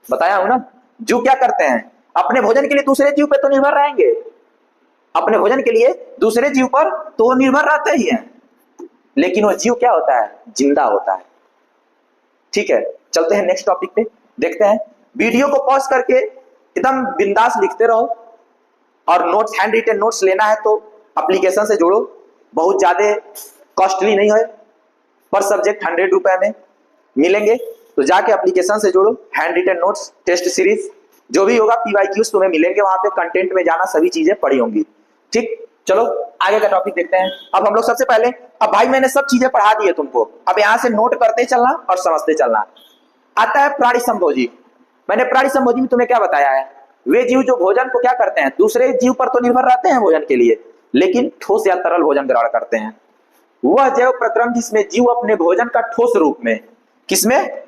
बताया हूं ना, जू क्या करते हैं? अपने भोजन के लिए दूसरे जीव पे तो निर्भर रहेंगे, अपने भोजन के लिए दूसरे जीव पर तो वो निर्भर रहते ही हैं, लेकिन वो जीव क्या होता है? जिंदा होता है। ठीक है, चलते हैं नेक्स्ट टॉपिक पे, देखते हैं। वीडियो को पॉज करके एकदम बिंदास लिखते रहो, और नोट्स, हैंड रिटन नोट्स लेना है तो एप्लीकेशन से जोड़ो। बहुत ज्यादा कॉस्टली नहीं है, पर सब्जेक्ट 100 रुपए में मिलेंगे, तो जाके एप्लीकेशन से जोड़ो। Hand written notes, test series, जो भी होगा PYQs तुम्हें मिलेंगे वहां पे। कंटेंट में जाना, सभी चीजें पढ़ी होंगी। ठीक, चलो आगे का टॉपिक देखते हैं। अब हम लोग सबसे पहले, अब भाई मैंने सब चीजें पढ़ा दी है तुमको, अब यहां से नोट करते चलना और समझते चलना। आता है प्राणी संभोजी। मैंने प्राणी संभोजी में तुम्हें क्या बताया है? वे जीव जो भोजन को क्या करते हैं? दूसरे जीव पर तो निर्भर रहते हैं भोजन के लिए, लेकिन ठोस या तरल भोजन ग्रहण करते हैं। वह जैव प्रक्रम जिसमें जीव अपने भोजन का ठोस रूप में, किसमें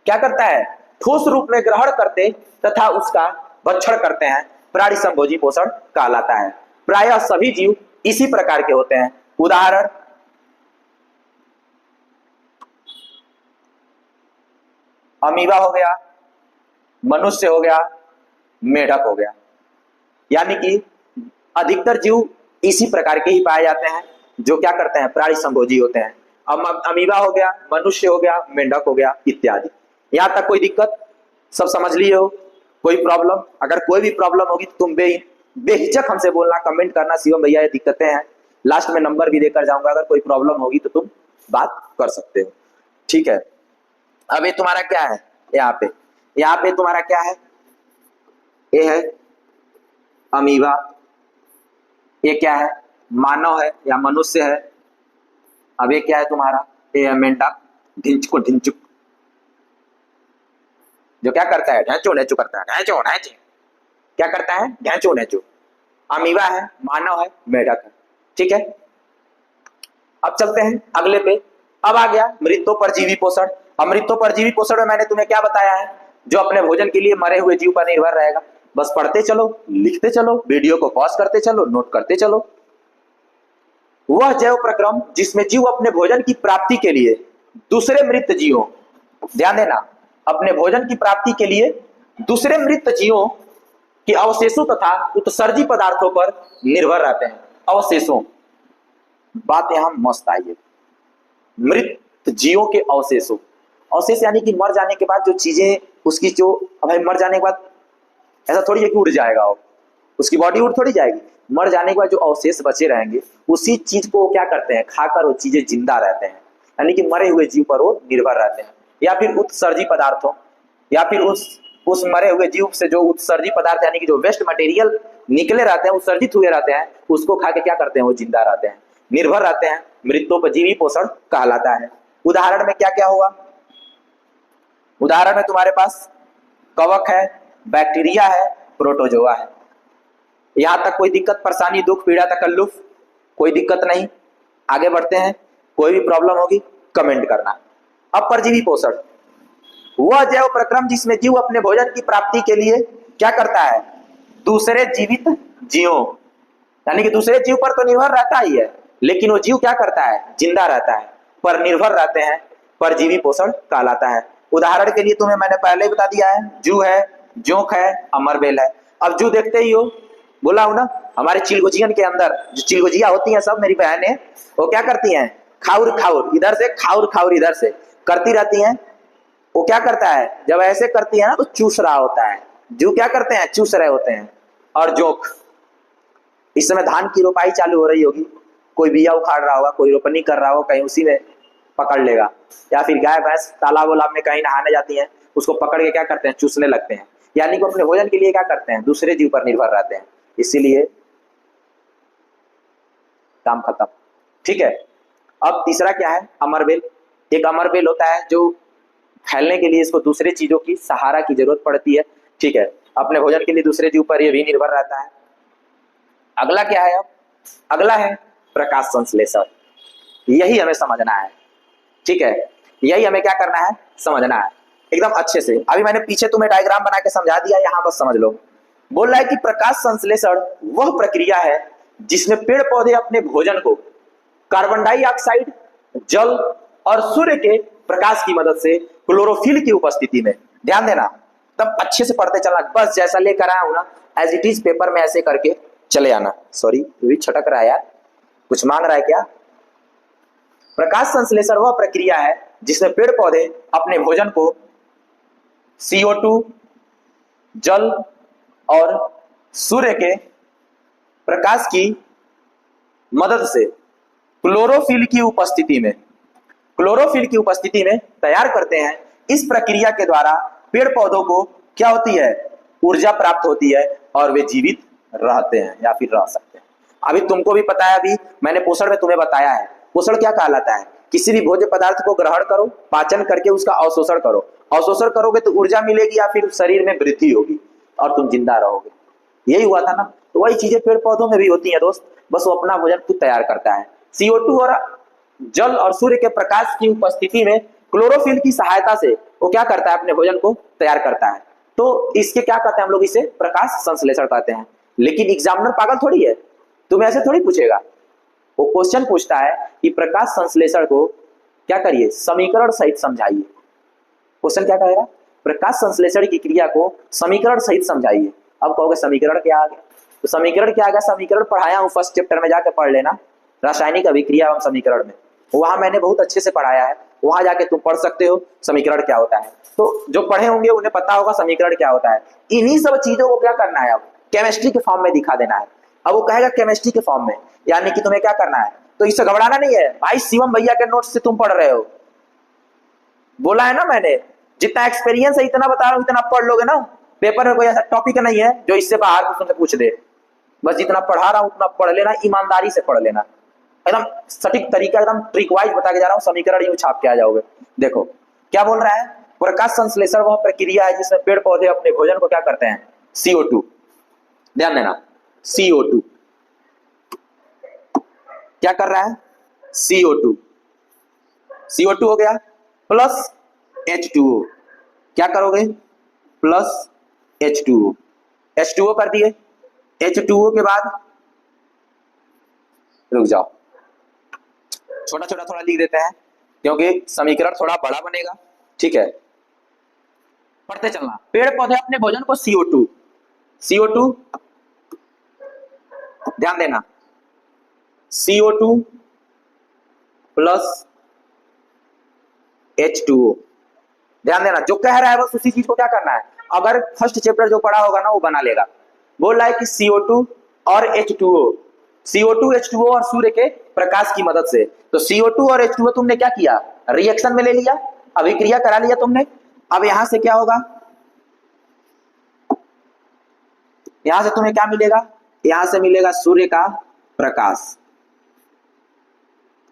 क्या करता है? ठोस रूप में ग्रहण करते तथा उसका भक्षण करते हैं, प्राणी संभोजी पोषण कहलाता है। प्रायः सभी जीव इसी प्रकार के होते हैं। उदाहरण, अमीबा हो गया, मनुष्य हो गया, मेढक हो गया। यानी कि अधिकतर जीव इसी प्रकार के ही पाए जाते हैं जो क्या करते हैं? प्राणी संभोजी होते हैं। अमीबा हो गया, मनुष्य हो गया, मेंढक हो गया, इत्यादि। यहां तक कोई दिक्कत? सब समझ लिए हो? कोई प्रॉब्लम? अगर कोई भी प्रॉब्लम होगी तो तुम बेहिचक हमसे बोलना, कमेंट करना, शिवम भैया ये दिक्कतें हैं, लास्ट में नंबर भी देकर जाऊंगा। अगर कोई प्रॉब्लम होगी तो तुम बात कर सकते हो। ठीक है, अब ये तुम्हारा क्या है? यहाँ पे तुम्हारा क्या है? ये है अमीबा। ये क्या है? मानव है या मनुष्य है। अब ये क्या है तुम्हारा? ये है मेंढक, ढिंचुक, जो क्या करता है? ढैंचो ढैंचो करता है, ढैंचो ढैंचो क्या करता है? ढैंचो ढैंचो। अमीबा है, मानव है, मेढक है। ठीक है, अब चलते हैं अगले पे। अब आ गया मृतोपरजीवी पोषण। अमृतोपरजीवी पोषण में मैंने तुम्हें क्या बताया है? जो अपने भोजन के लिए मरे हुए जीव पर निर्भर रहेगा। बस पढ़ते चलो, लिखते चलो, वीडियो को पॉज करते चलो, नोट करते चलो। वह जैव प्रक्रम जिसमें जीव अपने भोजन की प्राप्ति के लिए दूसरे मृत जीवों, ध्यान देना, अपने भोजन की प्राप्ति के लिए दूसरे मृत जीवों के अवशेषों तथा उत्सर्जी पदार्थों पर निर्भर रहते हैं। अवशेषों, बात यहां मस्त आई है। मृत जीवों के अवशेषों, अवशेष यानी कि मर जाने के बाद जो चीजें उसकी, जो भाई मर जाने के बाद ऐसा थोड़ी है कि उड़ जाएगा वो, उसकी बॉडी उड़ थोड़ी जाएगी। मर जाने के बाद जो अवशेष बचे रहेंगे उसी चीज को क्या करते हैं? खाकर वो चीजें जिंदा रहते हैं, यानी कि मरे हुए जीव पर वो निर्भर रहते हैं। या फिर उत्सर्जी पदार्थों, या फिर उस मरे हुए जीव से जो उत्सर्जी पदार्थ यानी कि जो वेस्ट मटेरियल निकले रहते हैं, उत्सर्जित हुए रहते हैं, उसको खा के क्या करते हैं? वो जिंदा रहते हैं, निर्भर रहते हैं। मृतोपजीवी पोषण कहलाता है। उदाहरण में क्या क्या होगा? उदाहरण में तुम्हारे पास कवक है, बैक्टीरिया है, प्रोटोजोआ है। यहां तक कोई दिक्कत, परेशानी, दुख, पीड़ा, तकल्लुफ? कोई दिक्कत नहीं। आगे बढ़ते हैं, कोई भी प्रॉब्लम होगी कमेंट करना। अब परजीवी पोषण, वह जैव प्रक्रम जिसमें जीव अपने भोजन की प्राप्ति के लिए क्या करता है? दूसरे जीवित जीवों, यानी कि दूसरे जीव पर तो निर्भर रहता ही है, लेकिन वो जीव क्या करता है? जिंदा रहता है, पर निर्भर रहते हैं, परजीवी पोषण कहलाता है। उदाहरण के लिए तुम्हें मैंने पहले बता दिया है, जू है, जोंक है, अमरबेल है। अब जू देखते ही हो, बोला हूं ना, हमारे चिलगोजियन के अंदर जो चिलगोजिया होती हैं सब मेरी बहनें, वो क्या करती हैं? खाउर खाउर इधर से, खाउर खाउर इधर से करती रहती हैं। वो क्या करता है? जब ऐसे करती है ना तो चूस रहा होता है। जू क्या करते हैं? चूस रहे होते हैं। और जोंक, इस समय धान की रोपाई चालू हो रही होगी, कोई बिया उखाड़ रहा होगा, कोई रोपनी कर रहा होगा, कहीं उसी में पकड़ लेगा। या फिर गाय भैंस तालाब वालाब में कहीं नहाने जाती हैं, उसको पकड़ के क्या करते हैं? चूसने लगते हैं। यानी कि अपने भोजन के लिए क्या करते हैं? दूसरे जीव पर निर्भर रहते हैं, इसीलिए काम खत्म। ठीक है, अब तीसरा क्या है? अमरबेल। एक अमरबेल होता है जो फैलने के लिए इसको दूसरे चीजों की सहारा की जरूरत पड़ती है। ठीक है, अपने भोजन के लिए दूसरे जीव पर यह भी निर्भर रहता है। अगला क्या है? अब अगला है प्रकाश संश्लेषण। यही हमें समझना है, ठीक है, यही हमें क्या करना है, समझना है एकदम अच्छे से। अभी मैंने पीछे तुम्हें डायग्राम बना के समझा दिया, यहां बस समझ लो। बोल रहा है कि प्रकाश संश्लेषण वह प्रक्रिया है जिसमें पेड़ पौधे अपने भोजन को कार्बन डाइऑक्साइड, जल और सूर्य के प्रकाश की मदद से क्लोरोफिल की उपस्थिति में, ध्यान देना तब अच्छे से पढ़ते चलना, बस जैसा लेकर आया हूं ना एज इट इज पेपर में ऐसे करके चले आना। सॉरी भी छटक रहा है यार, कुछ मांग रहा है क्या? प्रकाश संश्लेषण वह प्रक्रिया है जिसमें पेड़ पौधे अपने भोजन को CO2, जल और सूर्य के प्रकाश की मदद से क्लोरोफिल की उपस्थिति में तैयार करते हैं। इस प्रक्रिया के द्वारा पेड़ पौधों को क्या होती है, ऊर्जा प्राप्त होती है और वे जीवित रहते हैं या फिर रह सकते हैं। अभी तुमको भी पता है, अभी मैंने पोषण में तुम्हें बताया है, पोषण क्या कहलाता है? किसी भी भोज्य पदार्थ को ग्रहण करो, पाचन करके उसका अवशोषण करो, अवशोषण करोगे तो ऊर्जा मिलेगी या फिर शरीर में वृद्धि होगी और तुम जिंदा रहोगे। यही हुआ था ना, तो वही चीजें पेड़ पौधों में भी होती हैं दोस्त, बस वो अपना भोजन खुद तैयार करता है। CO2 और जल और सूर्य के प्रकाश की उपस्थिति में क्लोरोफिल की सहायता से वो क्या करता है, अपने भोजन को तैयार करता है। तो इसके क्या कहते हैं हम लोग, इसे प्रकाश संश्लेषण कहते हैं। लेकिन एग्जामिनर पागल थोड़ी है, तुम्हें ऐसे थोड़ी पूछेगा, वो क्वेश्चन पूछता है कि प्रकाश संश्लेषण को क्या करिए, समीकरण सहित समझाइए। क्वेश्चन क्या कहेगा, प्रकाश संश्लेषण की क्रिया को समीकरण सहित समझाइए। अब कहोगे समीकरण क्या आ गया, तो समीकरण क्या आ गया, समीकरण पढ़ाया हूं, फर्स्ट चैप्टर में जाके पढ़ लेना, रासायनिक अभिक्रिया एवं समीकरण में, वहां मैंने बहुत अच्छे से पढ़ाया है, वहां जाके तुम पढ़ सकते हो समीकरण क्या होता है। तो जो पढ़े होंगे उन्हें पता होगा समीकरण क्या होता है। इन्हीं सब चीजों को क्या करना है, अब केमिस्ट्री के फॉर्म में दिखा देना है। अब वो कहेगा केमिस्ट्री के फॉर्म में, यानी कि तुम्हें क्या करना है, तो इससे घबराना नहीं है भाई, शिवम भैया के नोट्स से तुम पढ़ रहे हो, बोला है ना मैंने, जितना एक्सपीरियंस है इतना बता रहा हूं, इतना पढ़ लोगे ना, पेपर में कोई ऐसा टॉपिक नहीं है जो इससे बाहर तुमसे पूछ दे। बस जितना पढ़ा रहा हूं उतना पढ़ लेना, ईमानदारी से पढ़ लेना, एकदम सटीक तरीका, एकदम ट्रिक वाइज बता के जा रहा हूं, समीकरण यूं छाप के आ जाओगे। देखो क्या बोल रहा है, प्रकाश संश्लेषण वह प्रक्रिया है जिसमें पेड़ पौधे अपने भोजन को क्या करते हैं, CO2, ध्यान देना, CO2 क्या कर रहा है, CO2 हो गया प्लस H2O, क्या करोगे, प्लस H2O कर दिए। H2O के बाद रुक जाओ, छोटा छोटा थोड़ा लिख देते हैं क्योंकि समीकरण थोड़ा बड़ा बनेगा, ठीक है, पढ़ते चलना। पेड़ पौधे अपने भोजन को CO2 ध्यान देना, CO2 प्लस H2O, ध्यान देना, जो कह रहा है बस उसी चीज को क्या करना है, अगर फर्स्ट चैप्टर जो पढ़ा होगा ना वो बना लेगा। बोल रहा है कि CO2 और H2O और सूर्य के प्रकाश की मदद से, तो CO2 और H2O तुमने क्या किया, रिएक्शन में ले लिया, अभिक्रिया करा लिया तुमने। अब यहां से क्या होगा, यहां से तुम्हें क्या मिलेगा, यहां से मिलेगा सूर्य का प्रकाश,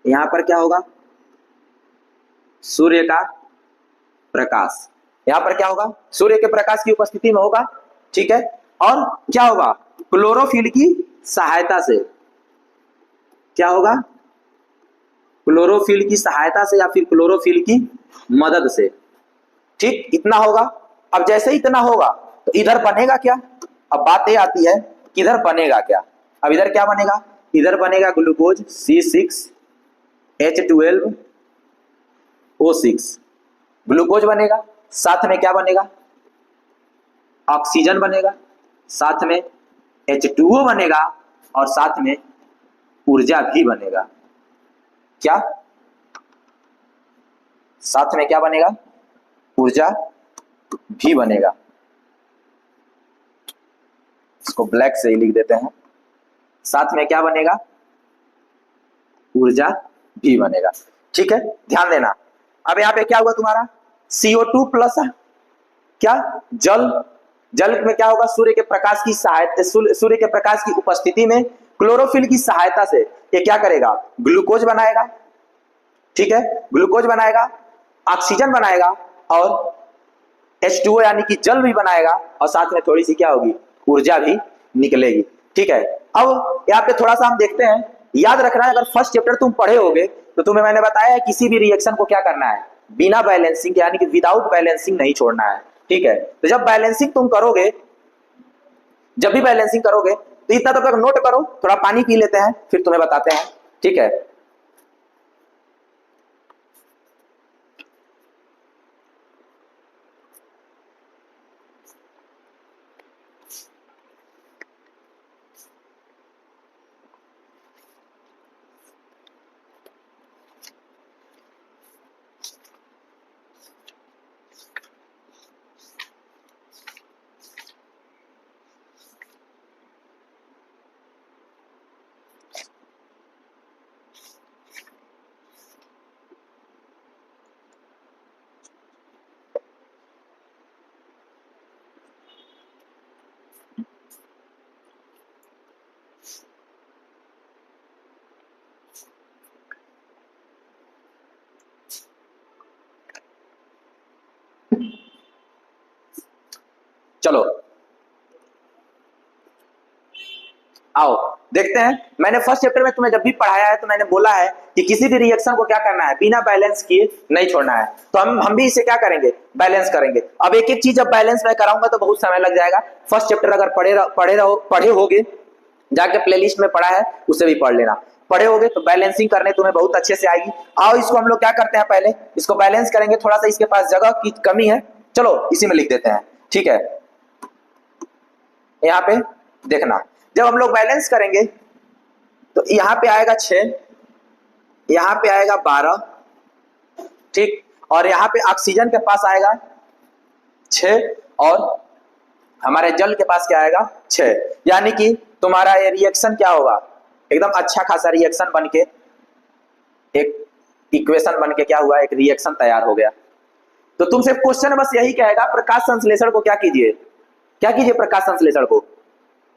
यहां पर क्या होगा, सूर्य का प्रकाश, यहां पर क्या होगा, सूर्य के प्रकाश की उपस्थिति में होगा, ठीक है। और क्या होगा, क्लोरोफिल की सहायता से, क्या होगा, क्लोरोफिल की सहायता से या फिर क्लोरोफिल की मदद से, ठीक, इतना होगा। अब जैसे ही इतना होगा तो इधर बनेगा क्या, अब बात ये आती है कि इधर बनेगा क्या। अब इधर क्या बनेगा, इधर बनेगा ग्लूकोज C6H12O6, ग्लूकोज बनेगा, साथ में क्या बनेगा, ऑक्सीजन बनेगा, साथ में H2O बनेगा और साथ में ऊर्जा भी बनेगा। क्या, साथ में क्या बनेगा, ऊर्जा भी बनेगा। इसको ब्लैक से ही लिख देते हैं, साथ में क्या बनेगा, ऊर्जा भी बनेगा, ठीक है, ध्यान देना। अब यहां पे क्या हुआ तुम्हारा, CO2 प्लस क्या, जल में क्या होगा, सूर्य के प्रकाश की सहायता, सूर्य के प्रकाश की उपस्थिति में क्लोरोफिल की सहायता से ये क्या करेगा, ग्लूकोज बनाएगा, ठीक है, ग्लूकोज बनाएगा, ऑक्सीजन बनाएगा और H2O यानी कि जल भी बनाएगा और साथ में थोड़ी सी क्या होगी, ऊर्जा भी निकलेगी। ठीक है, अब यहाँ पे थोड़ा सा हम देखते हैं, याद रखना है अगर फर्स्ट चैप्टर तुम पढ़े होगे तो तुम्हें मैंने बताया है किसी भी रिएक्शन को क्या करना है, बिना बैलेंसिंग यानी कि विदाउट बैलेंसिंग नहीं छोड़ना है। ठीक है, तो जब बैलेंसिंग तुम करोगे, जब भी बैलेंसिंग करोगे तो इतना तब तक नोट करो, थोड़ा पानी पी लेते हैं फिर तुम्हें बताते हैं। ठीक है, चलो आओ देखते हैं। मैंने फर्स्ट चैप्टर में तुम्हें जब भी पढ़ाया है तो मैंने बोला है कि किसी भी रिएक्शन को क्या करना है, बिना बैलेंस किए नहीं छोड़ना है। तो हम भी इसे क्या करेंगे, बैलेंस करेंगे। अब एक एक चीज जब बैलेंस में कराऊंगा तो बहुत समय लग जाएगा। फर्स्ट चैप्टर अगर पढ़े होगे, जाके प्लेलिस्ट में पढ़ा है उसे भी पढ़ लेना, पढ़े होगे तो बैलेंसिंग करने तुम्हें बहुत अच्छे से आएगी। आओ इसको हम लोग क्या करते हैं, पहले इसको बैलेंस करेंगे। थोड़ा सा इसके पास जगह की कमी है, चलो इसी में लिख देते हैं। ठीक है, यहाँ पे देखना, जब हम लोग बैलेंस करेंगे तो यहाँ पे आएगा 6, यहाँ पे आएगा 12, ठीक, और यहाँ पे ऑक्सीजन के पास आएगा 6 और हमारे जल के पास क्या आएगा 6। यानी कि तुम्हारा ये रिएक्शन क्या होगा, एकदम अच्छा खासा रिएक्शन बनके, एक इक्वेशन बनके क्या हुआ, एक रिएक्शन तैयार हो गया। तो तुमसे क्वेश्चन बस यही कहेगा, प्रकाश संश्लेषण को क्या कीजिए, क्या कीजिए, प्रकाश संश्लेषण को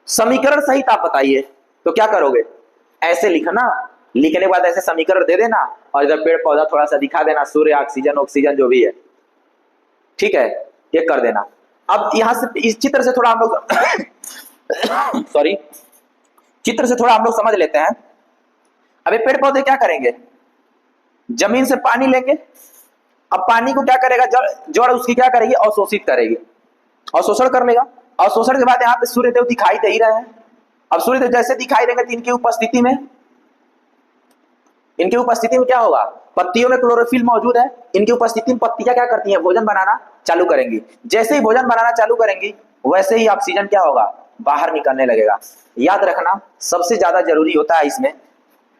समीकरण सहित आप बताइए। तो क्या करोगे, ऐसे लिखना, लिखने के बाद ऐसे समीकरण दे देना और इधर पेड़ पौधा थोड़ा सा दिखा देना, सूर्य, ऑक्सीजन, ऑक्सीजन जो भी है। ठीक है, ये कर देना। अब यहां से इस चित्र से थोड़ा हम लोग सॉरी, चित्र से थोड़ा हम लोग समझ लेते हैं। अबे पेड़ पौधे क्या करेंगे, जमीन से पानी लेंगे। अब पानी को क्या करेगा, जड़ उसकी क्या करेगी, अवशोषित करेगी, अवशोषण कर लेगा। अवशोषण के बाद यहाँ पे सूर्यदेव दिखाई दे ही रहे हैं। अब सूर्यदेव जैसे दिखाई देंगे तो इनकी उपस्थिति में क्या होगा, पत्तियों में क्लोरोफिल मौजूद है। इनकी उपस्थिति में पत्तियां क्या करती हैं, भोजन बनाना चालू करेंगी। जैसे ही भोजन बनाना चालू करेंगी वैसे ही ऑक्सीजन क्या होगा, बाहर निकलने लगेगा। याद रखना सबसे ज्यादा जरूरी होता है इसमें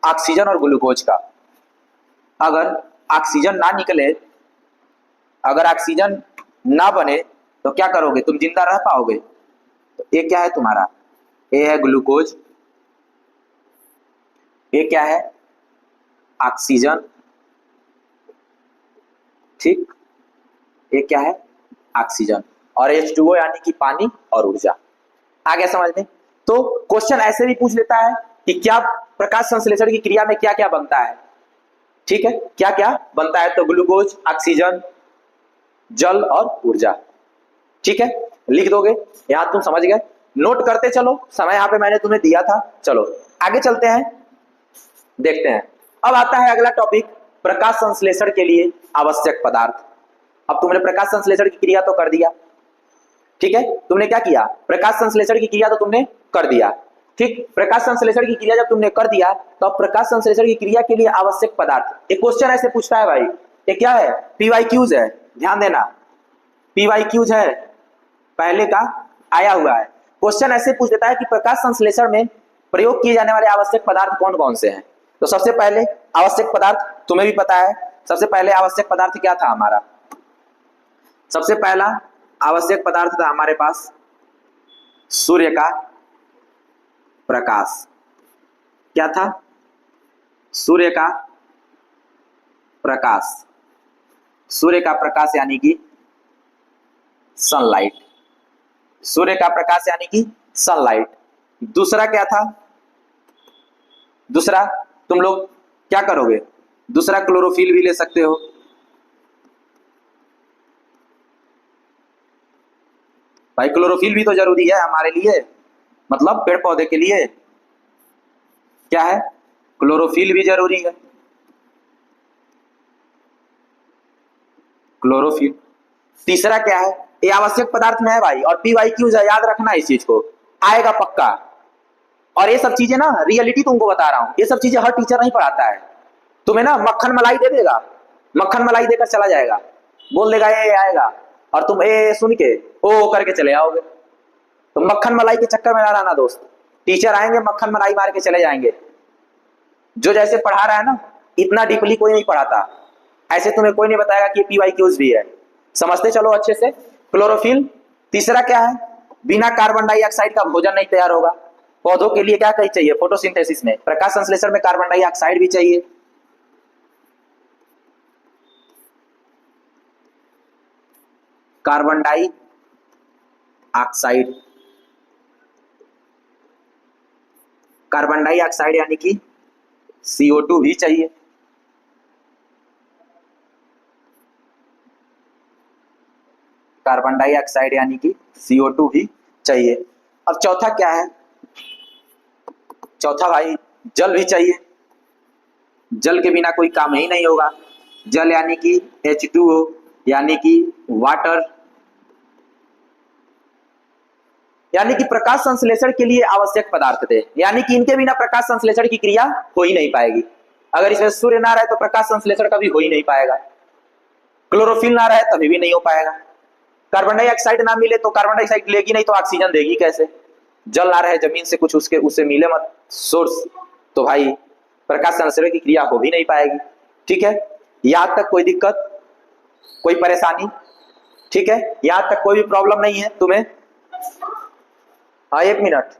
ऑक्सीजन और ग्लूकोज का। अगर ऑक्सीजन ना निकले, अगर ऑक्सीजन ना बने तो क्या करोगे, तुम जिंदा रह पाओगे। तो ये क्या है तुम्हारा, ये है ग्लूकोज, ये क्या है ऑक्सीजन, ठीक, ये क्या है ऑक्सीजन, और H2O यानी कि पानी और ऊर्जा। आ गया समझ में। तो क्वेश्चन ऐसे भी पूछ लेता है कि क्या प्रकाश संश्लेषण की क्रिया में क्या क्या बनता है। ठीक है, क्या क्या बनता है, तो ग्लूकोज, ऑक्सीजन, जल और ऊर्जा। ठीक है, लिख दोगे, यहां तुम समझ गए, नोट करते चलो, समय यहां पे मैंने तुम्हें दिया था। चलो आगे चलते हैं, देखते हैं। अब आता है अगला टॉपिक, प्रकाश संश्लेषण के लिए आवश्यक पदार्थ। अब तुमने प्रकाश संश्लेषण की क्रिया तो कर दिया, ठीक है, तुमने क्या किया, प्रकाश संश्लेषण की क्रिया तो तुमने कर दिया। ठीक, प्रकाश संश्लेषण की क्रिया जब तुमने कर दिया तो अब प्रकाश संश्लेषण की क्रिया के लिए आवश्यक पदार्थ। एक क्वेश्चन ऐसे पूछता है भाई, ये क्या है, PYQs है, ध्यान देना, PYQs है, पहले का आया हुआ है। क्वेश्चन ऐसे पूछ देता है कि प्रकाश संश्लेषण में प्रयोग किए जाने वाले आवश्यक पदार्थ कौन कौन से हैं। तो सबसे पहले आवश्यक पदार्थ तुम्हें भी पता है, सबसे पहले आवश्यक पदार्थ क्या था हमारा, सबसे पहला आवश्यक पदार्थ था हमारे पास सूर्य का प्रकाश। क्या था, सूर्य का प्रकाश, सूर्य का प्रकाश यानी कि सनलाइट, सूर्य का प्रकाश यानी कि सनलाइट। दूसरा क्या था, दूसरा तुम लोग क्या करोगे, दूसरा क्लोरोफिल भी ले सकते हो। भाई क्लोरोफिल भी तो जरूरी है हमारे लिए, मतलब पेड़ पौधे के लिए क्या है, क्लोरोफिल भी जरूरी है। क्लोरोफिल। तीसरा क्या है, ये आवश्यक पदार्थ में है भाई, और PYQ याद रखना इस चीज को, आएगा पक्का। और ये सब चीजें ना रियलिटी तुमको बता रहा हूं, ये सब चीजें हर टीचर नहीं पढ़ाता है। तुम्हें ना मक्खन मलाई दे देगा, मक्खन मलाई देकर चला जाएगा, बोल देगा ये आएगा, और तुम ए सुन के ओ करके चले आओगे। तो मक्खन मलाई के चक्कर में ना रहना दोस्त, टीचर आएंगे मक्खन मलाई मार के चले जाएंगे। जो जैसे पढ़ा रहा है ना, इतना डीपली कोई नहीं पढ़ाता, ऐसे तुम्हें कोई नहीं बताएगा कि PYQs भी है। समझते चलो अच्छे से। क्लोरोफिल। तीसरा क्या है, बिना कार्बन डाइऑक्साइड का भोजन नहीं तैयार होगा। पौधों के लिए क्या चाहिए, फोटोसिंथेसिस में, प्रकाश संश्लेषण में कार्बन डाइऑक्साइड भी चाहिए। कार्बन डाइऑक्साइड, कार्बन डाइऑक्साइड यानी कि CO2 भी चाहिए। कार्बन डाइऑक्साइड यानी कि CO2 भी चाहिए। अब चौथा क्या है, चौथा भाई जल भी चाहिए। जल के बिना कोई काम ही नहीं होगा। जल यानी कि H2O यानी कि वाटर, यानी कि प्रकाश संश्लेषण के लिए आवश्यक पदार्थ थे, यानी कि इनके बिना प्रकाश संश्लेषण की क्रिया हो ही नहीं पाएगी। अगर इसमें सूर्य ना रहे तो प्रकाश संश्लेषण कभी हो ही नहीं पाएगा। क्लोरोफिल ना रहे तभी भी नहीं हो पाएगा। कार्बन डाइऑक्साइड ना मिले तो कार्बन डाइऑक्साइड लेगी नहीं तो ऑक्सीजन देगी कैसे। जल ना रहे जमीन से कुछ उससे मिले मत सोर्स, तो भाई प्रकाश संश्लेषण की क्रिया हो भी नहीं पाएगी। ठीक है, यहां तक कोई दिक्कत, कोई परेशानी? ठीक है, यहां तक कोई भी प्रॉब्लम नहीं है तुम्हें? हाँ एक मिनट।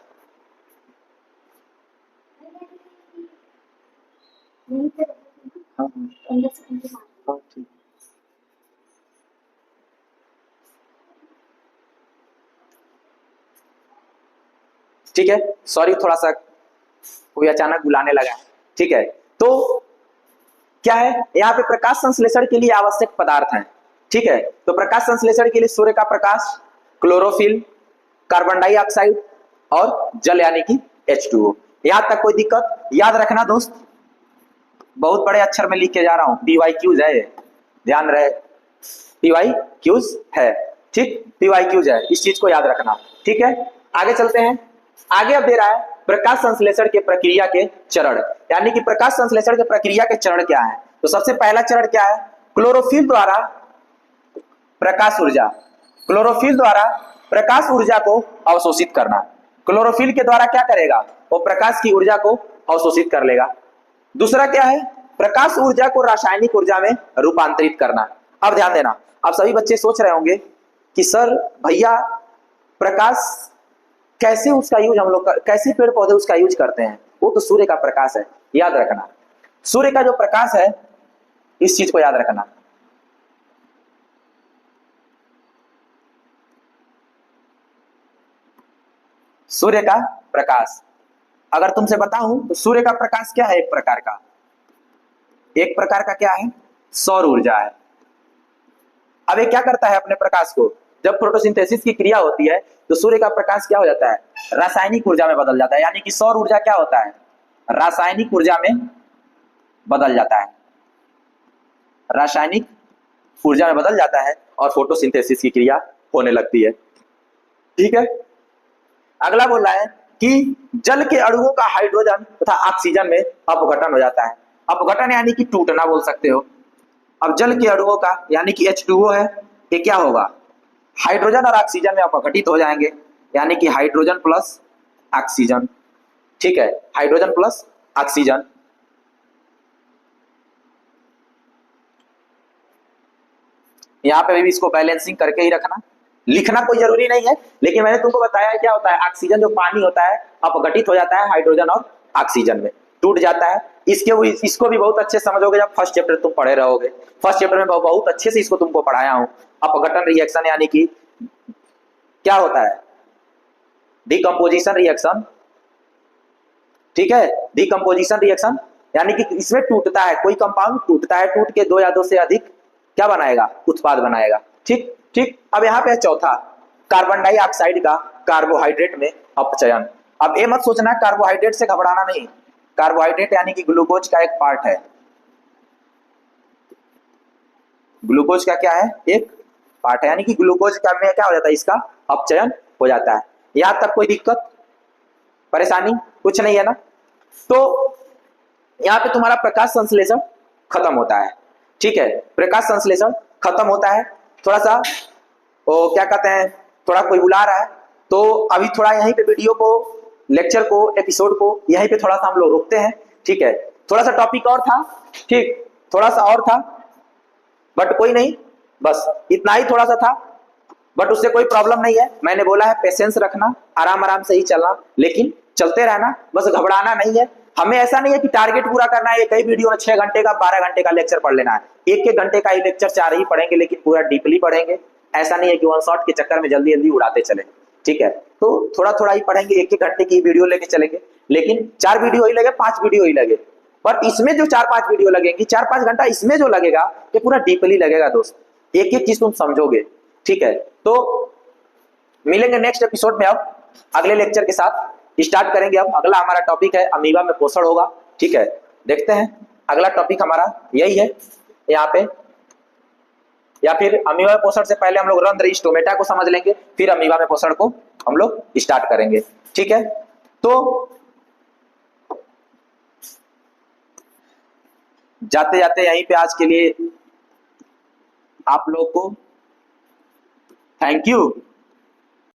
ठीक है, सॉरी थोड़ा सा कोई अचानक बुलाने लगा है। ठीक है, तो क्या है यहाँ पे प्रकाश संश्लेषण के लिए आवश्यक पदार्थ हैं। ठीक है, तो प्रकाश संश्लेषण के लिए सूर्य का प्रकाश, क्लोरोफिल, कार्बन डाइऑक्साइड और जल यानी कि H2O। यहां तक कोई दिक्कत? याद रखना दोस्त, बहुत बड़े अक्षर में लिख के जा रहा हूं, PYQs है, ध्यान रहे PYQs है। ठीक, PYQs है, इस चीज को याद रखना। ठीक है, आगे चलते हैं। आगे अब दे रहा है प्रकाश संश्लेषण के प्रक्रिया के चरण, यानी कि प्रकाश संश्लेषण के प्रक्रिया के चरण क्या है। तो सबसे पहला चरण क्या है, क्लोरोफिल द्वारा प्रकाश ऊर्जा, क्लोरोफिल द्वारा प्रकाश ऊर्जा को अवशोषित करना। क्लोरोफिल के द्वारा क्या करेगा, वो प्रकाश की ऊर्जा को अवशोषित कर लेगा। दूसरा क्या है, प्रकाश ऊर्जा को रासायनिक ऊर्जा में रूपांतरित करना। अब ध्यान देना, अब सभी बच्चे सोच रहे होंगे कि सर भैया प्रकाश कैसे उसका यूज हम लोग कैसे पेड़ पौधे उसका यूज करते हैं, वो तो सूर्य का प्रकाश है। याद रखना, सूर्य का जो प्रकाश है, इस चीज को याद रखना। सूर्य का प्रकाश, अगर तुमसे बताऊं तो सूर्य का प्रकाश क्या है, एक प्रकार का, एक प्रकार का क्या है, सौर ऊर्जा है। अब ये क्या करता है अपने प्रकाश को, जब फोटोसिंथेसिस की क्रिया होती है तो सूर्य का प्रकाश क्या हो जाता है, रासायनिक ऊर्जा में बदल जाता है। यानी कि सौर ऊर्जा क्या होता है, रासायनिक ऊर्जा में बदल जाता है, रासायनिक ऊर्जा में बदल जाता है और फोटोसिंथेसिस की क्रिया होने लगती है। ठीक है, अगला बोल रहा है कि जल के अणुओं का हाइड्रोजन तथा ऑक्सीजन में अपघटन हो जाता है। अपघटन यानी कि टूटना बोल सकते हो। अब जल के अणुओं का यानी कि H2O है, ये क्या होगा, हाइड्रोजन और ऑक्सीजन में अपघटित हो जाएंगे, यानी कि हाइड्रोजन प्लस ऑक्सीजन। ठीक है, हाइड्रोजन प्लस ऑक्सीजन। यहां पे भी इसको बैलेंसिंग करके ही रखना, लिखना कोई जरूरी नहीं है, लेकिन मैंने तुमको बताया क्या होता है, ऑक्सीजन जो पानी होता है अपघटित हो जाता है हाइड्रोजन और ऑक्सीजन में, टूट जाता है। इसको भी बहुत अच्छे समझोगे जब फर्स्ट चैप्टर तुम पढ़े रहोगे। फर्स्ट चैप्टर में बहुत अच्छे से इसको तुमको पढ़ाया हूं। अपघटन रिएक्शन यानी कि क्या होता है, डिकम्पोजिशन रिएक्शन। ठीक है, डिकम्पोजिशन रिएक्शन यानी कि इसमें टूटता है, कोई कंपाउंड टूटता है, टूट के दो या दो से अधिक क्या बनाएगा, उत्पाद बनाएगा। ठीक ठीक, अब यहाँ पे है चौथा, कार्बन डाइऑक्साइड का कार्बोहाइड्रेट में अपचयन। अब ये मत सोचना कार्बोहाइड्रेट से घबराना नहीं, कार्बोहाइड्रेट यानी कि ग्लूकोज का एक पार्ट है, ग्लूकोज का क्या है, एक पार्ट है, यानी कि ग्लूकोज का में क्या हो जाता है, इसका अपचयन हो जाता है। यहां तक कोई दिक्कत परेशानी कुछ नहीं है ना। तो यहाँ पे तुम्हारा प्रकाश संश्लेषण खत्म होता है, ठीक है, प्रकाश संश्लेषण खत्म होता है। थोड़ा सा क्या कहते हैं, थोड़ा कोई बुला रहा है, तो अभी थोड़ा यहीं पे वीडियो को, लेक्चर को, एपिसोड को यहीं पे थोड़ा सा हम लोग रोकते हैं, ठीक है। थोड़ा सा टॉपिक और था, ठीक, थोड़ा सा और था, बट कोई नहीं, बस इतना ही थोड़ा सा था, बट उससे कोई प्रॉब्लम नहीं है। मैंने बोला है पेशेंस रखना, आराम आराम से ही चलना, लेकिन चलते रहना, बस घबराना नहीं है। हमें ऐसा नहीं है कि टारगेट पूरा करना है, एक ही वीडियो में 6 घंटे का 12 घंटे का लेक्चर पढ़ लेना है, एक एक घंटे का ही लेक्चर 4 ही पढ़ेंगे, लेकिन पूरा डीपली पढ़ेंगे। ऐसा नहीं है कि वन शॉट के चक्कर में जल्दी जल्दी उड़ाते चले, ठीक है। तो थोड़ा थोड़ा ही पढ़ेंगे, एक एक घंटे की वीडियो लेके चलेंगे, लेकिन 4 वीडियो ही लगे, 5 वीडियो ही लगे, पर इसमें जो 4-5 वीडियो लगेंगी, 4-5 घंटा इसमें जो लगेगा, ये पूरा डीपली लगेगा दोस्त, एक एक चीज तुम समझोगे, ठीक है। तो मिलेंगे नेक्स्ट एपिसोड में, अब अगले लेक्चर के साथ स्टार्ट करेंगे। अब अगला हमारा टॉपिक है अमीबा में पोषण होगा, ठीक है। देखते हैं अगला टॉपिक हमारा यही है यहाँ पे, या फिर अमीबा में पोषण से पहले हम लोग रंध्र स्टोमेटा को समझ लेंगे, फिर अमीबा में पोषण को हम लोग स्टार्ट करेंगे, ठीक है। तो जाते जाते यहीं पे आज के लिए आप लोग को थैंक यू।